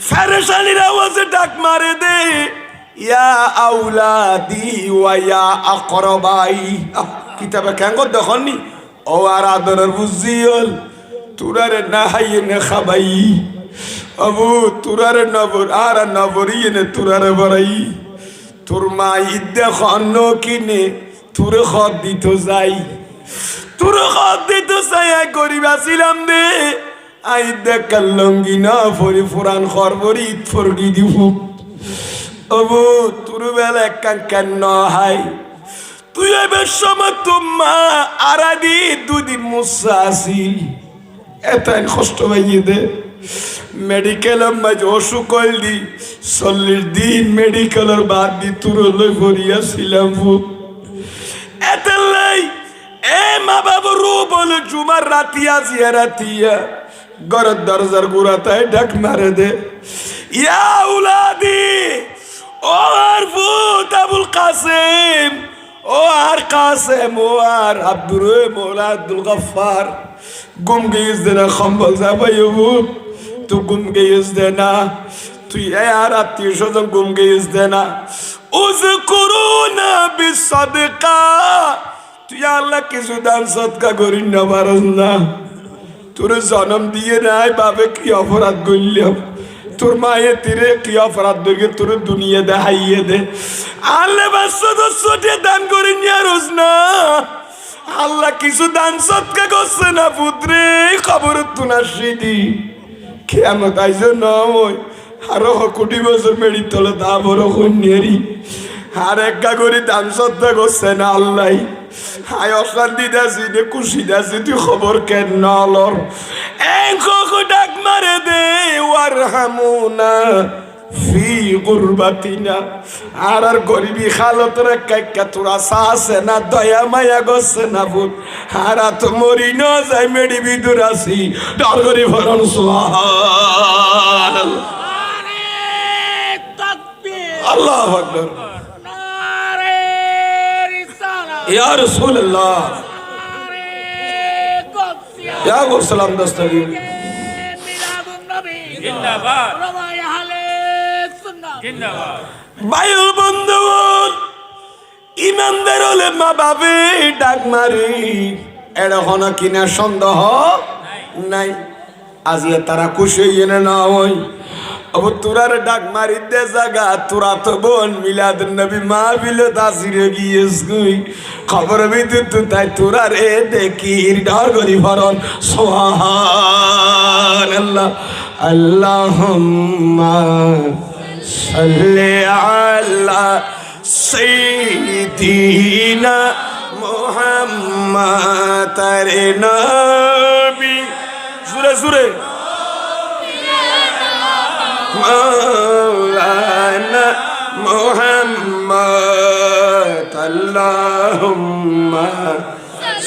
ফেরেশানির আওয়াজে ডাক মারে দে ইয়া আউলাদি ওয়া ইয়া আকরাবাই কিতাবে কেন দেখনি ও আর আদরের বুঝিয়ল তুরারে না হাইয়ে না খাবাই আবু তুরারে নবর আর নবরিয়ে নে তুরারে বড়াই তোর মা ইদ্দে খন্ন কিনে তুরে খদ দিত যাই তুরে খদ দিত যাই গরিব আছিলাম দে আই দেখাল লঙ্গি না ফরি ফুরান খরবরি ফরগি দিব আবু তোর বেলা একখান কেন হাই তুই এবার সময় তোমা আরাদি দুদিন মুসা আসিল এটাই কষ্ট পাইয়ে দে মেডিকেলের মাঝে অসুখ হইলি 40 দিন মেডিকেলের বাদ দি তোর লই ভরিয়াছিলাম এতে লাই এ মা বাবা রু বলে জুমার রাতিয়া জিয়া রাতিয়া ঘরের দরজার গুড়াতায় ডাক মারে দে ইয়া উলাদি ও আর ভূত আবুল কাসেম ও আর কাসেম ও আর আব্দুর মৌলা আব্দুল গফফার গুম গেইস দেনা খম্বল যাবাই ভূত তু গুম গেইস দেনা তুই আর আত্মীয় স্বজন গুম গেইস দেনা উযকুরুনা বিসসাদকা তুই আল্লাহ কিছু দান সদকা করিস না পারস না তোর জন্ম দিয়ে নাই বাবে কি অপরাধ করলাম তোর মায়ে তীরে কি অপরাধ ধরে তোর দুনিয়া দেখাইয়ে দে আল্লাহ সদস্যটি দান করে নিয়ে রোজ না আল্লাহ কিছু দান সৎকা করছে না পুত্রে খবর তুনার সিদি কেমন আইসো নয় আরো কোটি বছর মেড়ি তলে তা বড় কন্যারি আর একা করে দান সৎকা করছে না আল্লাহ হায় অশান্তি দাসি নে খুশি দাসি তুই খবর কেন নলর ডাক মারে দে ওয়ারহামুনা ফি গুরবাতিনা আর গরিবী হালত রে কাইকা তোরা সাসে না দয়া মায়া গছে না বুত আর তো মরি ন যাই মেডি বিদুর আসি ডর গরি ভরণ সুবহানাল্লাহ নারে তাকবীর আল্লাহু আকবার নারে রিসালাত ইয়া রাসূলুল্লাহ ইয়া গোসালাম দস্তগীর জিন্দাবাদ জিন্দাবাদ বায়ু বন্ধুগণ ইমানদার হলে মা বাবে ডাক মারি এরকম কিনা সন্দেহ নাই আজিয়া তারা খুশি এনে না হয় अब तुरार डाक मारी दे जागा तुरा तो बोन मिलाद नबी माहफिल तासिरे गियस गुई खबर भी तू ताई तुरा रे देखी डर गरी फरन सुभान अल्लाह अल्लाहुम्मा सल्ली अला सय्यिदिना मुहम्मद तेरे नबी सुरे सुरे मौलाना मुहम्मद अल्लाहुम्मा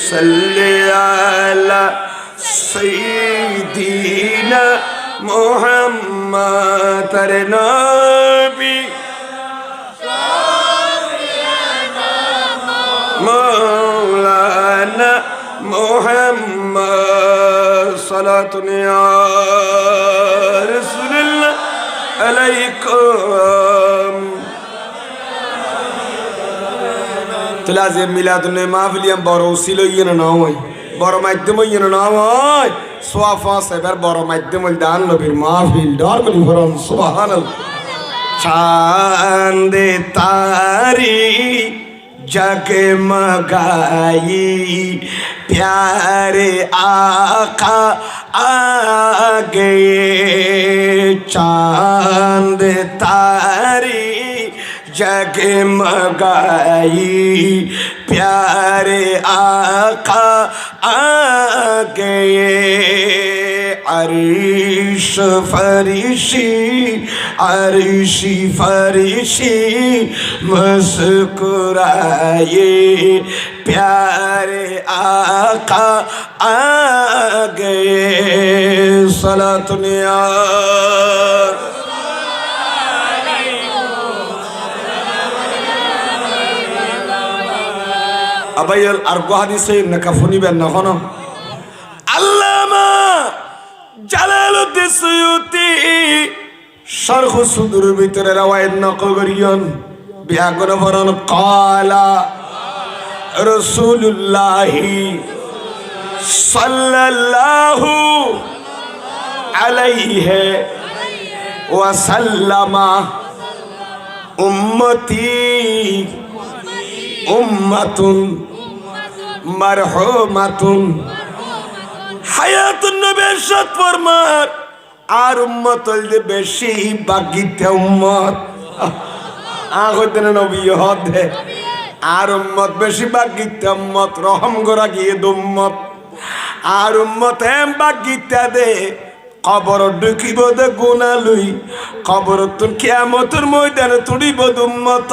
सल्ली अला सय्यिदिना मुहम्मद तेरे नबी मौलाना मुहम्मद सलातुन या रसूलल्लाह अलैकुम तलाजे मिलादुन माहफिलियाम बড় উসিল হইনা না হয় বড় মাধ্যম হইনা না হয় সোয়াফা সেবার বড় মাধ্যম হল দান নবীর মাহফিল ডর করি ফরম সুবহানাল্লাহ চাঁদ তারি जगमगाई प्यारे आका आ गए चांद तारी जगमगाई प्यारे आका आ गए अरिश फरिशी अरिशी फरिशी मुस्कुराए प्यारे आका आ गए सलातुनिया अबैल अर्गो हादिसे नकाफुनी बेन नखनो अल्लामा জালালউদ্দিন সুয়ুতি শরহ সুদুর ভিতরে রওয়ায়াত নকল করিয়ন বিয়াগর ফরন ক্বালা রাসূলুল্লাহ সাল্লাল্লাহু আলাইহি ওয়া সাল্লামা উম্মতি উম্মাতুন মারহুমাতুন হায়াতুন নবী সাত ফরমান আর উম্মত হইলে বেশি বাকিতে উম্মত আগতে নবী হদে আর উম্মত বেশি বাকিতে উম্মত রহম করা গিয়ে দুম্মত আর উম্মত এম বাকিতে দে কবর ঢুকিব দে গুনাহ লই কবর তুন কিয়ামতের ময়দানে তুড়িব দুম্মত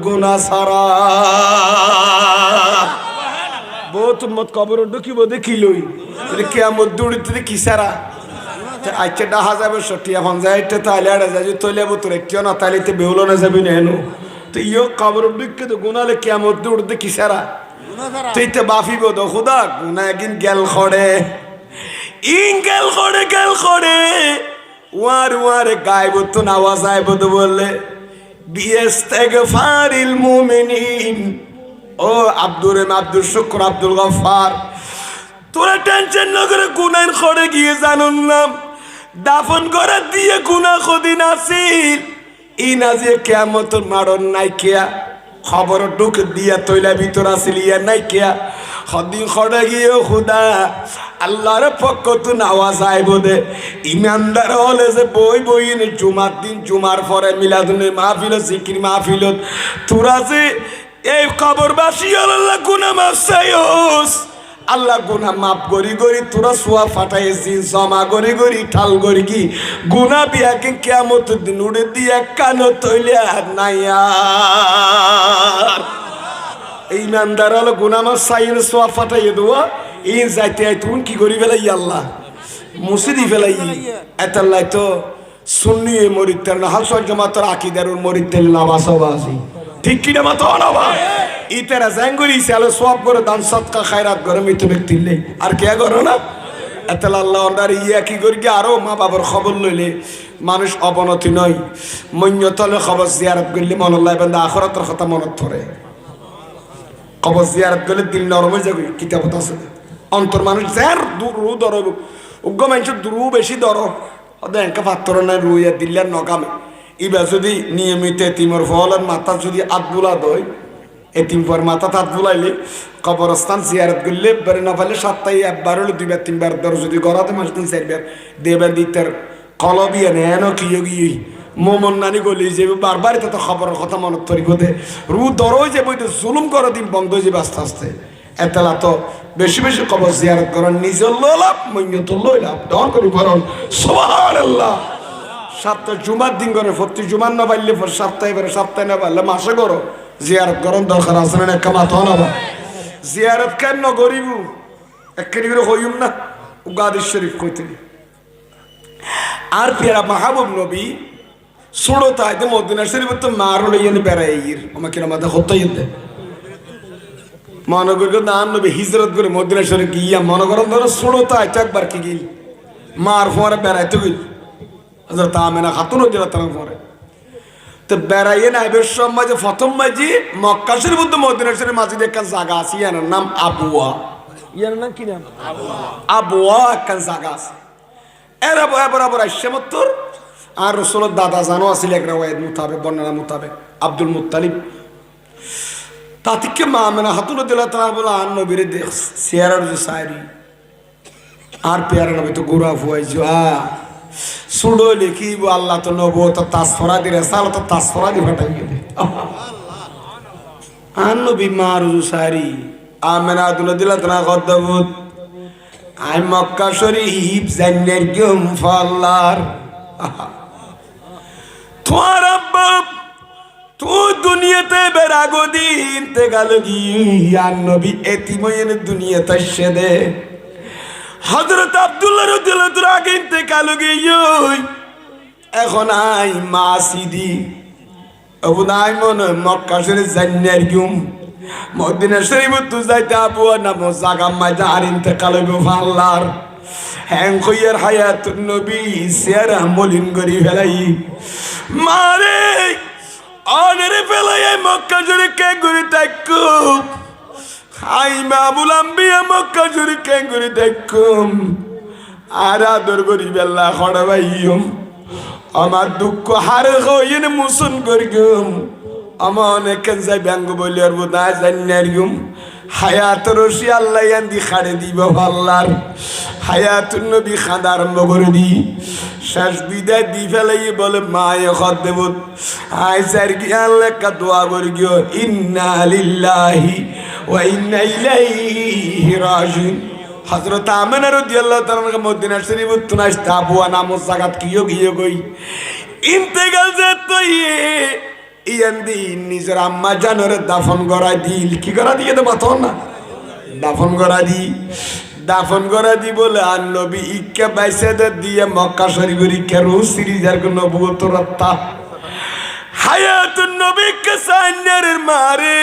গুনাহ সারা বহুত উম্মত কবর ঢুকিব দেখি লই কিয়ামত দৌড়িতে কি সারা আচ্ছা ডাহা যাবে সটিয়া পঞ্চায়েতটা তাহলে আড়া যাই তৈলে তোর একটিও না তাহলে তো বেউলো না যাবি না এনো তো ইও কবর ঢুকে তো গুনালে কিয়ামত দৌড়তে কি সারা তুই তো বাফিব তো খুদা গুনা একদিন গেল খড়ে ইন গেল খড়ে ওয়ার গাইব তো আওয়াজ আইব তো বললে বিস্তাগফারিল মুমিনিন ও আব্দুর শুকর আব্দুল গফফার তোরা টেনশন না করে গুনার খড়ে গিয়ে জানুন নাম দাফন করে দিয়ে গুনাহ কদিন আসিল ইনা যে কিয়ামতের মারণ নাই কিয়া খবর ঢুক দিয়া তৈলা ভিতর আসিল ইয়া নাই কিয়া হদিন খড়ে গিয়ে খুদা আল্লাহর পক্ষ তো আওয়াজ আইব দে ইমানদার হলে যে বই জুমার দিন জুমার পরে মিলাদুনের মাহফিল জিকির মাহফিল তোরা যে এই কবরবাসী আল্লাহ গুনাহ মাফ চাইস আল্লাহ গুনাহ মাফ করি তোরা সোয়া ফাটাইছি জমা করি ঠাল করি কি গুনাহ বিয়াকে কিয়ামতের দিন উড়ে দিয়া কানো তৈলে আর নাই আর এই নামদার হলো গুনাহ মাফ চাইলে সোয়া ফাটাই দেওয়া এই যাইতে তুমি কি করি ফেলাই আল্লাহ মুসিদি ফেলাই এতাল্লাই তো সুন্নি মরিতের না হাসল জমাতর আকিদারুল মরিতের নামাজ আছে ঠিক কিনা মাতো না ইতারা জাঙ্গুরি সালো সব করে দান সৎকা খায়রাত করে মৃত ব্যক্তির নেই আর কে করো না এতলা আল্লাহ অন্ডার ইয়া কি করি আরো মা বাবার খবর লইলে মানুষ অবনতি নয় মন্যতলে খবর জিয়ারত করলে মন আল্লাহ বান্দা আখিরাতের কথা মনত ধরে কবর জিয়ারত করলে দিল নরম হয়ে যাবে কিতাবত আছে অন্তর মানুষ যার দূর রু ধর উগ্র মানুষের দূর বেশি ধর ওদের পাত্র নাই রুইয়া দিল্লার নগামে এবার যদি নিয়মিত এতিমর ফলের মাথা যদি আতবুলা দয় এতিম পর মাথা হাত বুলাইলে কবরস্থান জিয়ারত করলে বেড়ে না পারলে সপ্তাহে একবার হলে দুইবার তিনবার ধর যদি গড়াতে মাস তিন চারবার দেবেন দিতের কলবিয়া নেন কি গিয়ে মোমন নানি গলি যে বারবার তো খবরের কথা মনত তরি বোধে রু দরই যে বইতে জুলুম করে দিন বন্ধ হয়ে যাবে আস্তে আস্তে এতলা তো বেশি বেশি কবর জিয়ারত করেন নিজের লাভ মৈন্যত লাভ দর করি করেন সুবহানাল্লাহ সপ্তাহে জুমার দিন করে প্রতি জুমার না পারলে সপ্তাহে এবারে সপ্তাহে না পারলে মাসে করো জিয়ারত করেন দরকার আছে না কামাত না জিয়ারত কেন গরিব একেবারে করে হইম না উগাদিস শরীফ কইতে আর পেরা মাহবুব নবী ছোড়ো তাইতে মদিনা শরীফ তো মারো লইয়েন বেড়াইয়ের আমাকে আমাদের হতেই দে মনে করি নাম নবী হিজরত করে মদিনা শরীফ গিয়া মনে করেন ধরো ছোড়ো তাইতে একবার কি গিল মার ফোয়ারে বেড়াইতে গিল তা মেনা খাতুন তার পরে তো বেড়াইয়ে না এবার সময় যে প্রথম মাঝি মক্কা শরীফ মধ্যে মদিনা শরীফ মাঝি একটা জায়গা আছে ইয়ার নাম আবুয়া ইয়ার নাম কি নাম আবুয়া একটা জায়গা আছে এরা বরাবর আসছে মত্তর আর রসুলের দাদা জানো আছিল এক রাওয়ায়াত মুতাবেক বর্ণনা মুতাবেক আব্দুল মুত্তালিব তাতিকে মা মেনা হাতুন তাআলা বলে আর নবীর দেখ সিয়ারার যে সাইরি আর পেয়ারা নবী তো গোরা ফুয়াই যা সুড়ো লিখিব আল্লাহ তো নবো তো তাসফরা দি রেসাল তো তাসফরা দি ফাটাই গেলে আর নবী মারু সারি আমেনা দুলা তাআলা কদ্দবুত আই মক্কা শরীফ জান্নের গম ফাল্লার তোমার আব্বা তুই দুনিয়াতে বেরাগো দিন তে গেল গিয়া নবী এতিময়ন দুনিয়াতে সেদে হযরত আব্দুল্লাহ রাদিয়াল্লাহু তাআলা আগে ইন্তেকাল গিয়ে এখন আই মাসিদি আবু নাই মনে মক্কা শরীফ জান্নার গুম মদিনা শরীফ তো যাইতে আবু না জাগা মাইদা আর ইন্তেকাল গো ফাল্লার হ্যাং কইয়ার হায়াতুন নবী সেরা মলিন গরি ফেলাই মারে অনরে ফেলাই মক্কা শরীফ কে গরি তাকু আই মাবুল আম্বিয়া মক্কা শরীফ কে গরি তাকুম আর আদর গরি বেল্লা খড়াবাইম আমার দুঃখ হার হইন মুসন করিম আমার অনেক যাই ব্যাঙ্গ বলি আর বোধা জান্নার গুম হায়াত রশি আল্লাহ আন্দি খাড়ে দিব আল্লাহর হায়াতুন নবী খাঁদা আরম্ভ করে দি শেষ বিদায় দি ফেলাই বলে মায়ে খদ দেব আই স্যার কি আল্লাহ কা দোয়া করি গিয়ে ইন্না লিল্লাহি ওয়া ইন্না ইলাইহি রাজিউন হযরত আমেনা রাদিয়াল্লাহু তাআলা মদিনা শরীফ তুনাস তাবুয়া নামক জায়গাত কিও গিয়ে কই ইন্তেকাল যেত ইয়ান্দি নিজের আম্মা জানরে দাফন করা দিল কি করা দিয়ে তো পাথর না দাফন করা দি বলে আর নবী ইক্কা বাইসে দিয়ে মক্কা শরীফের ইক্কা রুহ সিরিজার কোন নবুয়ত রত্তা হায়াতুন নবী কে সান্নারের মারে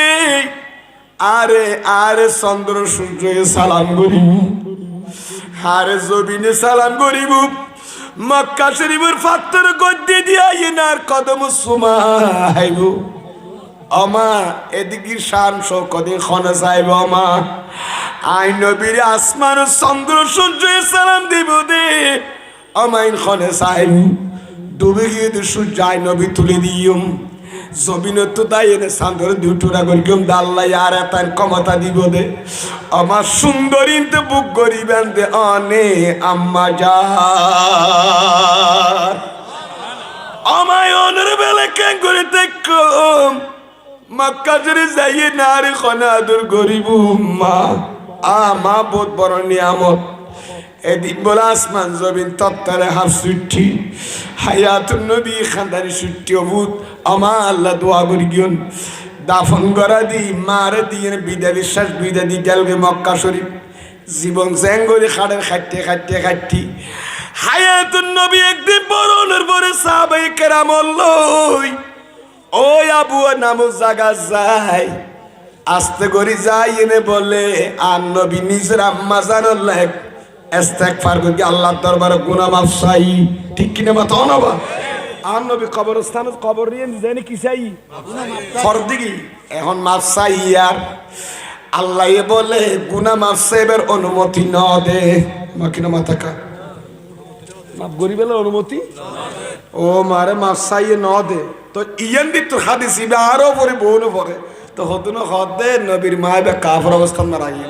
আরে আরে চন্দ্র সূর্য সালাম করিব আরে জমিনে সালাম করিব মক্কা শরীফের ফাত্তর গদ্দি দিয়া ইনার কদম সুমাইব আমা এদিকে শান শৌকতে খনে চাইব আমা আই নবীর আসমান চন্দ্র সূর্য সালাম দিব দে আমাইন খনে চাইব ডুবে গিয়ে সূর্য আই নবী তুলে দিম জমিনে তো তাই এনে সান্দরে দুটুরা করিম দাল্লাই আর এত ক্ষমতা দিব দে আমার সুন্দরীতে বুক করিবেন দে অনে আম্মা যা আমায় অনের বেলা কেন করে দেখম মক্কা জুড়ে যাইয়ে নারী খনা আদর করিব মা মা বহুত বড় নিয়ামত এদিন বলে আসমান জমিন তত্তারে হাফ সুটি হায়াতুন নবী খানদানি সুটি অভূত আমা আল্লাহ দোয়া করি গিয়ন দাফন করা দি মারে দিয়ে বিদা বিশ্বাস বিদা দি গেলগে মক্কা শরীফ জীবন জ্যাঙ্গরি খাড়ের খাটতে হায়াতুন নবী একদিন বরণের পরে সাহাবায়ে কেরাম লই ওই আবু নামক জায়গা যায় আস্তে করি যাই এনে বলে আর নবী নিজের আম্মা জানাল্লাহ ইস্তেগফার করি আল্লাহর দরবারে গুনাহ মাফ চাই ঠিক কিনা মত অনবা আর নবী কবরস্থানে কবর নিয়ে জানি কি চাই ফরদিগি এখন মাফ চাই আর আল্লাহ বলে গুনাহ মাফ চাইবার অনুমতি ন দে মাকিনা মাতাকা মাফ গরিবের অনুমতি ও মারে মাফ চাইয়ে ন দে তো ইয়ান দি তো হাদিস ইবে আরো পরে বহুন পরে তো হতুন হদে নবীর মাইবে কাফর অবস্থান না রাখি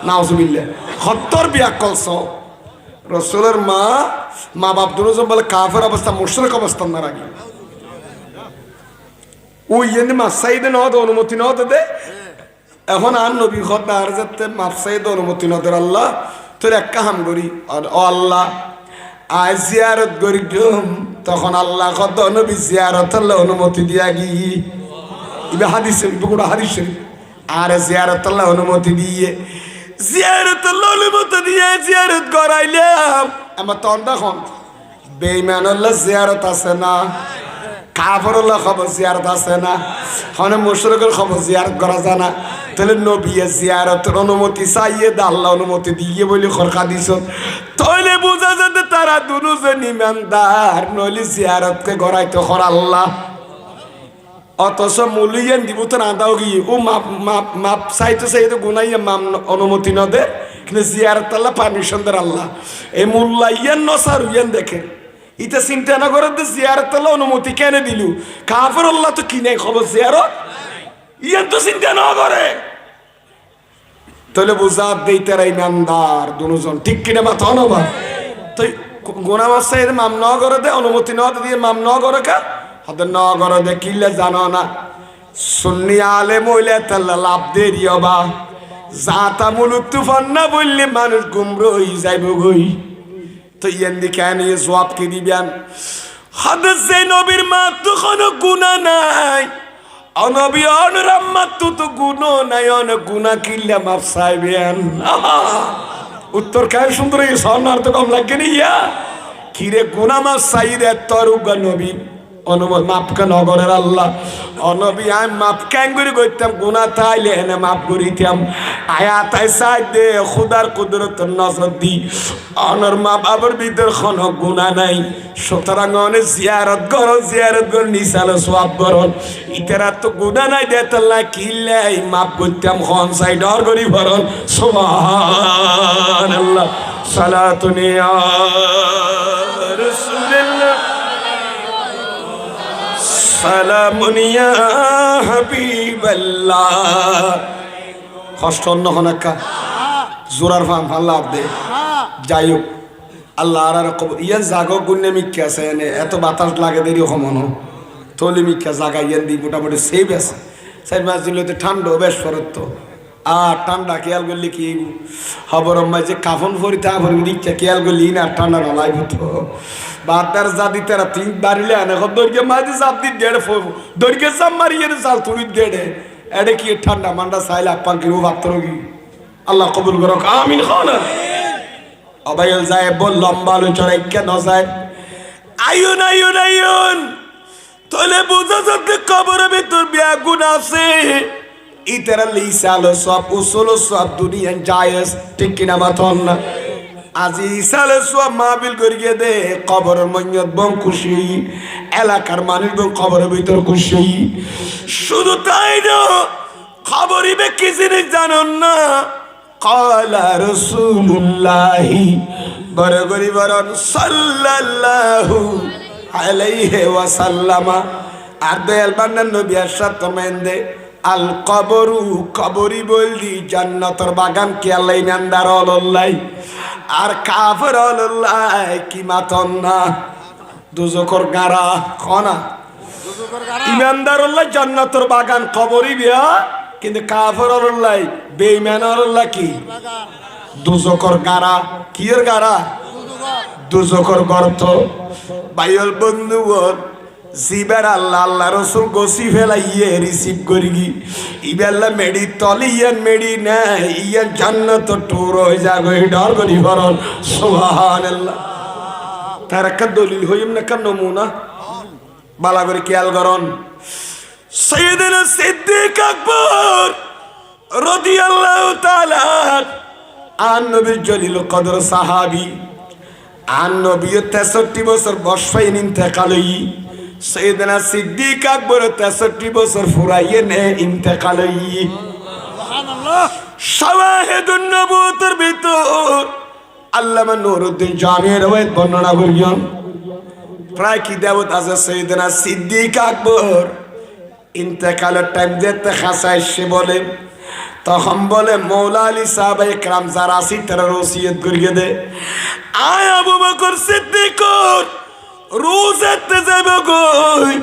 নাউজুবিল্লাহ হত্তর বিয়া কলস রাসূলের মা বাপ দুজন বলে কাফর অবস্থা মুশরিক অবস্থান না রাখি ও ইয়ান দি মাফ চাইতে ন দে অনুমতি ন দে এখন আর নবী খোদা আর যাতে মাফ চাইতে অনুমতি ন দে আল্লাহ তোর এক কাম করি আর ও আল্লাহ আজ জিয়ারত করি তখন আল্লাহ কত নবী জিয়ারত অনুমতি দিয়া গিয়ে ইবে হাদিস ইবে হাদিস আর জিয়ারত অনুমতি দিয়ে জিয়ারত অনুমতি দিয়ে জিয়ারত করাইলাম আমার তখন দেখুন বেঈমান জিয়ারত আছে না কাফর খবর জিয়ারত আছে না হনে মুশরিকের খবর জিয়ারত করা যায় না তাহলে নবী জিয়ারতের অনুমতি চাইয়ে আল্লাহ অনুমতি দিয়ে বলে খরকা দিছ তাহলে বোঝা যাতে তারা দুজন ইমানদার নইলে জিয়ারতকে গড়াইতে খর আল্লাহ অথচ মূল্যায়ন দিব তো না দাও গিয়ে ও মাপ চাইতে চাইতে গুনাইয়া মাম অনুমতি ন দে কিন্তু জিয়ারত আল্লাহ পারমিশন দেয় আল্লাহ এই মূল্যায়ন নসার ইয়ান দেখে ইটা চিন্তা না করে জিয়ারত আল্লাহ অনুমতি কেন দিলু কাফের আল্লাহ তো কিনে খবর জিয়ারত ইয়ান তো চিন্তা না করে তাহলে বুঝা দেই তারা ইমানদার দুজন ঠিক কিনা মাথা নবা তো গুনাহ মাফ চাইতে মাম ন করে দে অনুমতি ন দিয়ে মাম ন করে কা হতে ন করে দে কিলে জানো না সুন্নি আলেম হইলে তাহলে লাভ দেরিও বা জাতা মুলুক তুফান না বললে মানুষ গুমরা হয়ে যাইব গই তো ইয়ান দি কেন জবাব কি দিবেন হাদিস নবীর মা তো কোনো গুনাহ নাই অনবী অনুরাম্মাত তো গুনাহ নাই অন গুনাহ কিল্লা মাফ চাইবেন উত্তর কায় সুন্দর এই সন্নার তো কম লাগে নি ইয়া কিরে গুনাহ মাফ চাইরে তরুগ নবী অনুমতি মাফ কেন করেন আল্লাহ অনবী আমি মাফ কেন করে করতাম গুনাহ তাইলে এনে মাফ করিতাম আয়াত আইসাই দে খুদার কুদরতের নজর দি অনর মা বাবার ভিতর কোনো গুনাহ নাই সুতরাং অনে জিয়ারত কর নিসালে সওয়াব করন ইতারা তো গুনাহ নাই দে আল্লাহ কিল্লাই মাফ করতাম খন সাই ডর করি ভরন সুবহানাল্লাহ সালাতুন ইয়া রাসূলুল্লাহ সালামুন ইয়া হাবিবাল্লাহ কষ্ট অন্য হনাকা জোরার ফান আল্লাহ দে যাই হোক আল্লাহ আর ইয়ান জাগো গুন্নে মিক্কে আছে এত বাতাস লাগে দেরি হমন থলি মিক্কা জাগা ইয়ান দি মোটামুটি সেভ আছে সাইড মাস দিলে তো ঠান্ডা বেশ ফরত তো আর ঠান্ডা খেয়াল করলে কি খবর যে কাফন ফরি তা ফরি দিচ্ছে খেয়াল করলি না ঠান্ডা না লাগবে তো বাতার জাদি তারা তিন বাড়িলে আনে দৈর্ঘ্য মাঝে চাপ দিন দেড়ে দৈর্ঘ্য চাপ মারিয়ে চাল তুলি দেড়ে এডে কি ঠান্ডা মান্ডা চাইলে আপান কি ভাবতে রোগী আল্লাহ কবুল করো আমিন খান অবাইল যায় বল লম্বা আলোচনা কেন যায় আয়ুন আয়ুন আয়ুন তাহলে বোঝা যাচ্ছে কবরের ভিতর বেগুন আছে ইতারা লিসালো সব উসুল সব দুনিয়ান জায়েজ ঠিক কিনা মাথন না আজি ইসালে সব মাহবিল করিয়ে দে কবরের মঞ্জত বং খুশি এলাকার মানুষ বং কবরের ভিতর খুশি শুধু তাই না খবরই বে কি জিনিস জানুন না ক্বালা রাসূলুল্লাহি বরগরি বরন সাল্লাল্লাহু আলাইহি ওয়াসাল্লাম আর দয়াল বান্দার নবী আরশাদ কমেন্দে আল কবরু কবরি বলদি জান্নাতের বাগান কি আল্লাহ ইমানদার আল্লাহ আর কাফের আল্লাহ কি মাতন না দুজকর গারা কোনা ইমানদার আল্লাহ জান্নাতের বাগান কবরি বিয়া কিন্তু কাফের আল্লাহ বেঈমান আল্লাহ কি দুজকর গারা কির গারা দুজকর গর্ত বাইল বন্ধুগণ জিবার আল্লাহ আল্লাহ রসুল গসি ফেলাইয়ে রিসিভ করি ইবেল্লা মেডি তলিয়ান মেডি না ইয়ান জান্নাত টুর হয়ে যাবে ডর করি ভরন সুবহানাল্লাহ তার একটা দলিল হইম না কেন নমুনা বালা করে খেয়াল করন সাইয়েদনা সিদ্দিক আকবর রাদিয়াল্লাহু তাআলা আন নবী জলিল কদর সাহাবী আন নবী 63 বছর বয়স পাইন ইন্তেকাল হই সাইয়েদনা সিদ্দিক আকবর 63 বছর ফুরাইয়ে নে ইন্তেকাল হই সুবহানাল্লাহ শাওয়াহিদুন নবুয়তের ভিতর আল্লামা নুরউদ্দিন জামির রওয়ায়াত বর্ণনা করিয়েন প্রায় কি দেবত আছে সাইয়েদনা সিদ্দিক আকবর ইন্তেকালের টাইম যেতে খাসায় সে বলে তখন বলে মৌলা আলী সাহাবা একরাম যারা আছি তারা ওসিয়ত করিয়ে দে আয় আবু বকর সিদ্দিক রোজাতে যাবে কই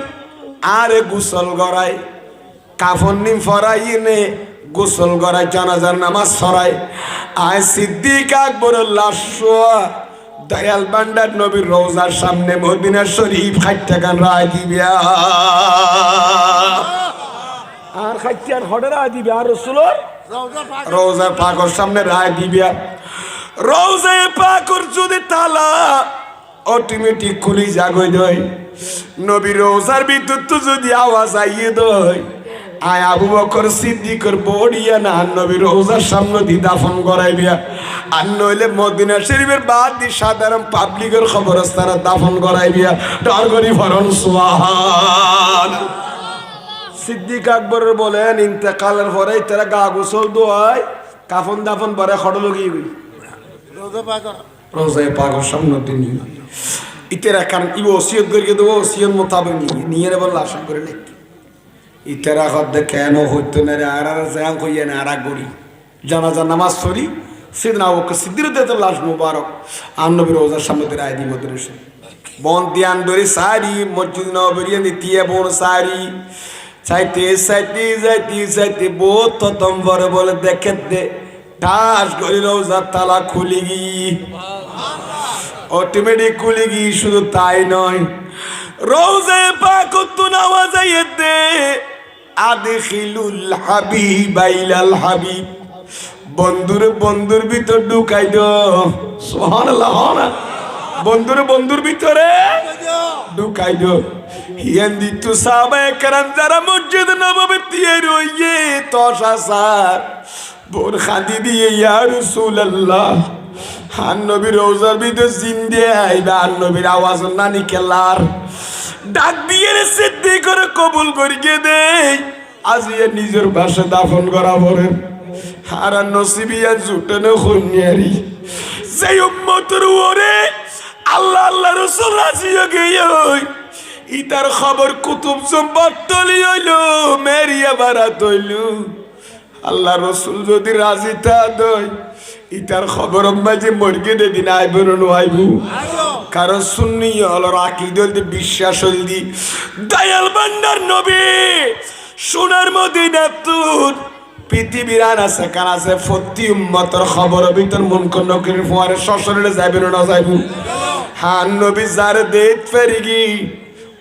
আরে গোসল গড়াই কাফন নিম ফরাই নে গোসল গড়াই জানাজার নামাজ ছড়াই আয় সিদ্দিক আকবর লাশ দয়াল বান্ডার নবীর রওজার সামনে মদিনা শরীফ খাইটা গান রায় দিবিয়া আর খাইটার হড়ে রায় দিবে আর রাসূলের রওজা পাকের সামনে রায় দিবিয়া রওজা পাকের যদি তালা অটোমেটিক খুলি জাগই দই নবীর রওজার ভিতর তো যদি আওয়াজ আইয়ে দই আয় আবু বকর সিদ্দিকের বড়িয়া না নবীর রওজার সামনে দি দাফন করাইবিয়া আর নইলে মদিনা শরীফের বাদ দি সাধারণ পাবলিকের কবরস্থানে দাফন করাইবিয়া ডর করি ফরন সুবহান সিদ্দিক আকবর বলেন ইন্তেকালের পরে তারা গা গোসল দোয় কাফন দাফন পরে খড় লগিয়ে গই রোজায় পাকের সামনে দিন ইতেরা কারণ ই ওসিয়ত করিয়ে দেবো ওসিয়ত মোতাবেক নিয়ে বললে আশা করে নাকি ইতেরা হদ্দে কেন হইতো না রে আর জ্যাং কইয়ে না আর গড়ি জানাজা নামাজ পড়ি সেদিন আবুকে সিদ্দির দেতে লাশ মুবারক আর নবীর রোজার সামনে দিয়ে রায় দিব দৃশ্য বন দিয়ান ধরে সারি মসজিদ নবরিয়া নিতিয়া বোন সারি চাইতে চাইতে যাইতে চাইতে বহুত ততম ভরে বলে দেখে দে ঠাস করে রোজার তালা খুলি গি অটোমেটিক খুলি গি শুধু তাই নয় রোজায় পাক তো নামাজ আইতে আদখিলুল হাবিব আইলাল হাবিব বন্ধুর ভিতর ঢুকাই দাও সুবহানাল্লাহ বন্ধুর ভিতরে ঢুকাই দাও হিয়ান্দি তো সাহাবায়ে কেরাম যারা মসজিদ নববীতে রইয়ে তশাসার বোর খাদি দিয়ে ইয়া রাসূলুল্লাহ হান নবীর রওজার ভিতর জিন্দে আইবা আর নবীর আওয়াজ নানি কেলার ডাক দিয়ে রে সিদ্ধি করে কবুল করিয়ে দে আজিয়ে নিজের ভাষা দাফন করা পড়ে আর নসিবিয়া জুটনে খুনিয়ারি সেই উম্মতের ওরে আল্লাহ আল্লাহ রাসূল রাজিয়ে গই ইতার খবর কুতুব সম্পদ তলি হইল মেরিয়া বারাত হইল আল্লাহ রাসূল যদি রাজি তা দই ইতার খবর মাঝে মরগে দে দিন আইব আইবু কারণ সুন্নি হল আকীদা দি বিশ্বাস হল দি দয়াল বান্দার নবী সোনার মদিনা তুর পৃথিবীর আনাসে কানাসে প্রতি উম্মতের খবর ভিতর মন কোন নকরির ফোয়ারে শ্বশুরে যাইবেন না যাইবু হান নবী যার দেত ফেরিগি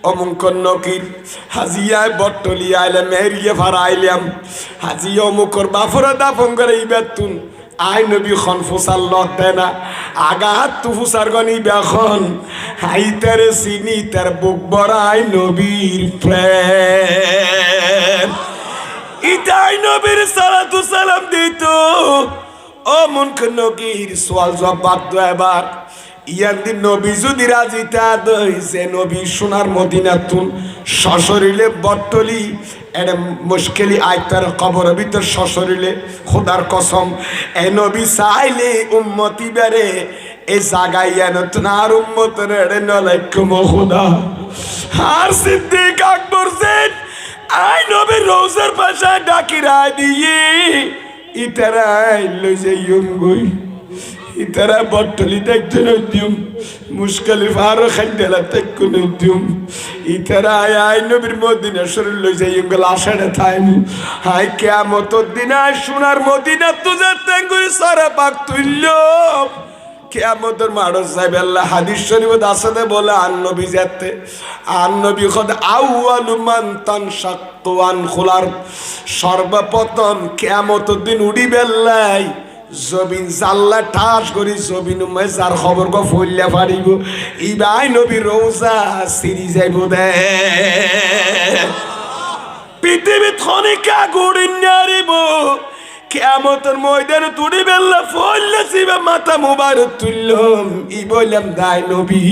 অমুকন নকির হাজিয়ায় বট্টলি আইলে মেরিয়ে ফারাইলাম হাজি অমুকর বাফরা দাফন করে ইবাতুন আই নবী খন ফুসাল লতে না আগা হাত তু ফুসার গনি বেখন হাই তারে চিনি তার বুক বড়াই নবীর প্রেম ইতাই নবীর সালাতু সালাম দিত ও মুনকন নকির সওয়াল জবাব বাদ এবার ইয়ান্দি নবী যদি রাজি তা দই যে নবী সোনার মদিনাতুন সশরীরে বট্টলি এটা মুশকিলি আইতার কবর ভিতর সশরীরে খোদার কসম এ নবী চাইলে উম্মতি বেরে এ জাগাই নতুন আর উম্মতের এড়ে নলাইকুম খোদা আর সিদ্দিক আকবর সেন আই নবীর রওজার পাশে ডাকি রায় দিয়ে ইতারাই লই যাইম গই ইতারা বট্টলি দেখতে নদিম মুশকিল ফারো খাইদেলা তেকু নদিম ইতারা আই নবীর মদিনা শরীর লই যাইম গলা আশাড়ে থাইমু হাই কিয়ামতের দিন আই সোনার মদিনা তুজা তেঙ্গুই সারা পাক তুইলো কিয়ামতের মাড় সাহেব আল্লাহ হাদিস শরীফে আছে বলে আর নবী যেতে আর নবী খোদ আউয়ালু মান তানশাক্তু আন খুলার সর্বপ্রথম কিয়ামতের দিন উড়িবে লাই জবিন জাল্লা ঠাস করি জবিন মেজার খবর গো ফইল্লা পারিব ইবাই নবীর রওজা সিরি যাইব দে পৃথিবী থনিকা গড়িন নারিব কিয়ামতের ময়দানে তুড়ি বেল্লা ফল্লা সিবা মাথা মুবারক তুললাম ই বললাম দাই নবী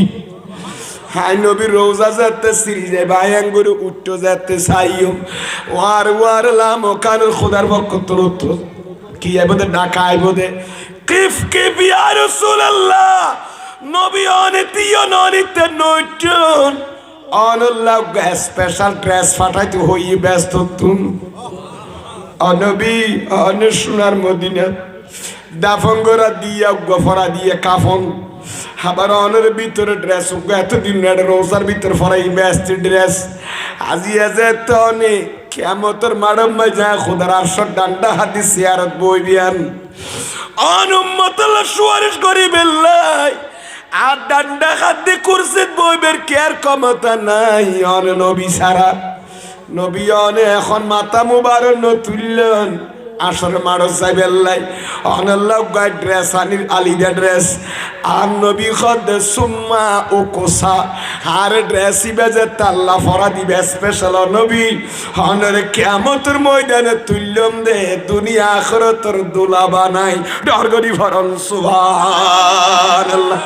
হাই নবী রোজা যাতে সিরিজে বায়াঙ্গুরু উঠতে যাতে সাইয়ম ওয়ার লাম কান খোদার পক্ষ তরত কি এবদে ডাকাই বদে কিফ ইয়া রাসূলুল্লাহ নবী অনিতিয় ননিতে নয়জন অনল্লাহ স্পেশাল ড্রেস ফাটাইতে হই ব্যস্ত তুম অনবী অন সোনার মদিনা দাফন করা দিয়া গফরা দিয়ে কাফন আবার অনের ভিতরে ড্রেস এতদিন রোজার ভিতরে ফরাই ব্যস্ত ড্রেস আজিয়া যে তো অনেক কেমতর মাডম মাই যা খোদার আরশর ডান্ডা হাতি সিয়ারত বই বিয়ান অনুম্মতাল্লাহ সুয়ারিশ করি বেল্লাই আর ডান্ডা হাতি কুরসিত বইবের কেয়ার ক্ষমতা নাই অন নবী সারা নবী অনে এখন মাথা মুবারক ন তুললেন আসর মারো সাইবেল্লাই অনল্লাহ গায় ড্রেস আনির আলিদা ড্রেস আর নবী খদ সুম্মা ও কোসা আর ড্রেসই বেজে তাল্লা ফরা দিবে স্পেশাল নবী অনরে কিয়ামতের ময়দানে তুললাম দে দুনিয়া আখিরাতের দুলা বানাই ডরগরি ভরন সুবহানাল্লাহ।